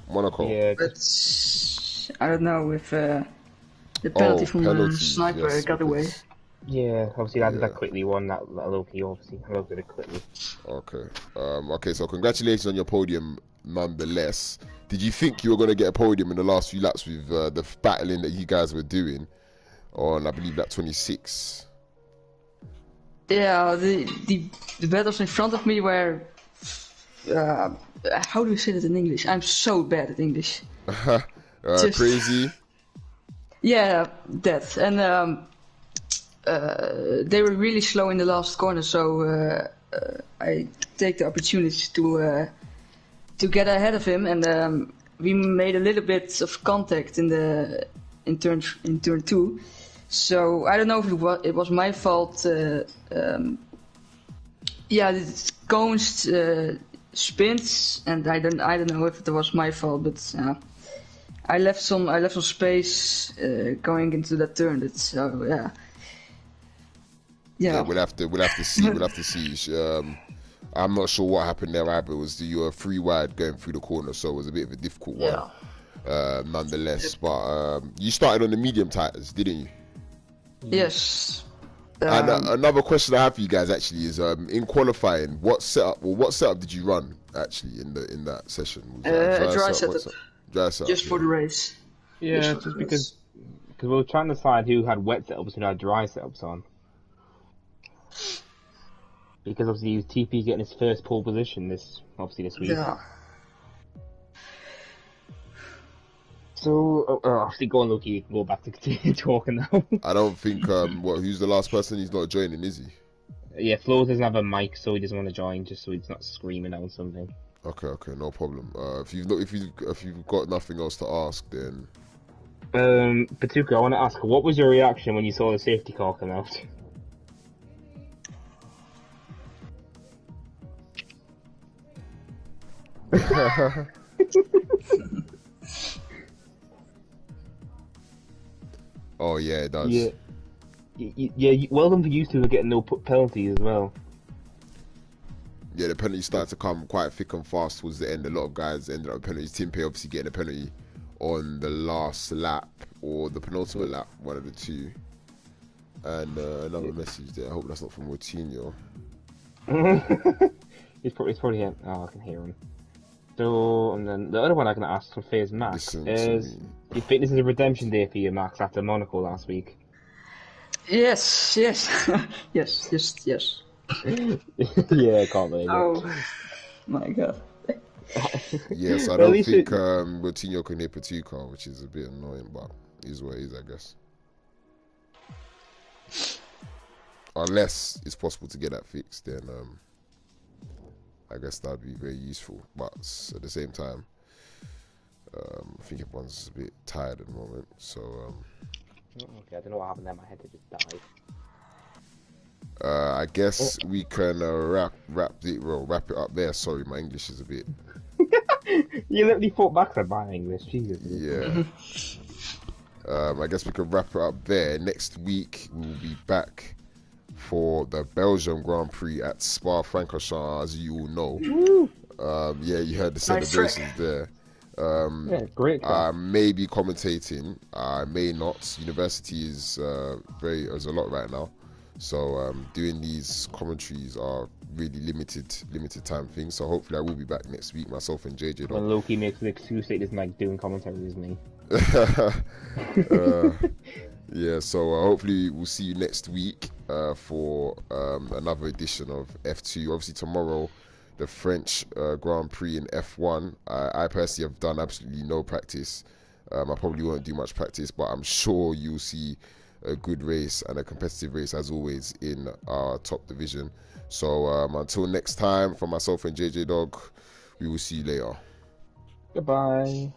Yeah, But I don't know if the penalty from the sniper got away. Yeah, obviously I did that quickly. Won that Lowkey, obviously. I looked at it quickly. Okay. Okay, so congratulations on your podium nonetheless. Did you think you were going to get a podium in the last few laps with the battling that you guys were doing on, I believe, lap 26? Yeah, the battles in front of me were... how do you say that in English? I'm so bad at English. Crazy? Yeah, that. And they were really slow in the last corner, so I take the opportunity to get ahead of him, and we made a little bit of contact in turn 2. So I don't know if it was my fault. Yeah, the cones spins, and I don't know if it was my fault, but I left some space going into that turn. So yeah. We'll have to see. I'm not sure what happened there either. You were 3 wide going through the corner, so it was a bit of a difficult one. Nonetheless. But you started on the medium tires, didn't you? Yes. And another question I have for you guys actually is in qualifying, what setup did you run actually in that session? Was a dry setup. Dry setup. Just for the race. Yeah, just because we were trying to decide who had wet setups and who had dry setups on. Because obviously TP getting his first pole position this week. Yeah. So obviously go on, Lowkey. You can go back to continue talking now. I don't think who's the last person? He's not joining, is he? Yeah, Flo doesn't have a mic, so he doesn't want to join, just so he's not screaming out something. Okay, no problem. If you've got nothing else to ask, then Batuka, I want to ask, what was your reaction when you saw the safety car come out? Oh yeah, it does. Yeah. Well done for you two for getting no penalties as well. Yeah, the penalties started to come quite thick and fast towards the end. A lot of guys ended up with penalties. Tim Pay obviously getting a penalty on the last lap or the penultimate lap, one of the two. And another message there. I hope that's not from Moutinho. He's probably him. Oh, I can hear him. So, and then the other one I'm going to ask from Faye's Max is, do you think this is a redemption day for you, Max, after Monaco last week? Yes. yes. Yeah, I can't believe it. Oh my god. Yes, I Well, at don't least think Moutinho can hit Patuka, which is a bit annoying, but it is what it is, I guess. Unless it's possible to get that fixed, then I guess that'd be very useful. But at the same time, I think everyone's a bit tired at the moment. So okay, I don't know what happened there. My head just died. I guess we can wrap it up there. Sorry, my English is a bit. You literally fought back at my English, Jesus. Yeah. I guess we can wrap it up there. Next week we will be back for the Belgium Grand Prix at Spa-Francorchamps, as you all know. Yeah, you heard the celebrations there. Yeah, great. I may be commentating. I may not. University is there's a lot right now, so doing these commentaries are really limited time things. So hopefully I will be back next week, myself and JJDog. When Lowkey makes an excuse that he's like doing commentary with me. Yeah, so hopefully we'll see you next week for another edition of F2. Obviously tomorrow, the French Grand Prix in F1. I personally have done absolutely no practice. I probably won't do much practice, but I'm sure you'll see a good race and a competitive race as always in our top division. So until next time, for myself and JJDog, we will see you later. Goodbye.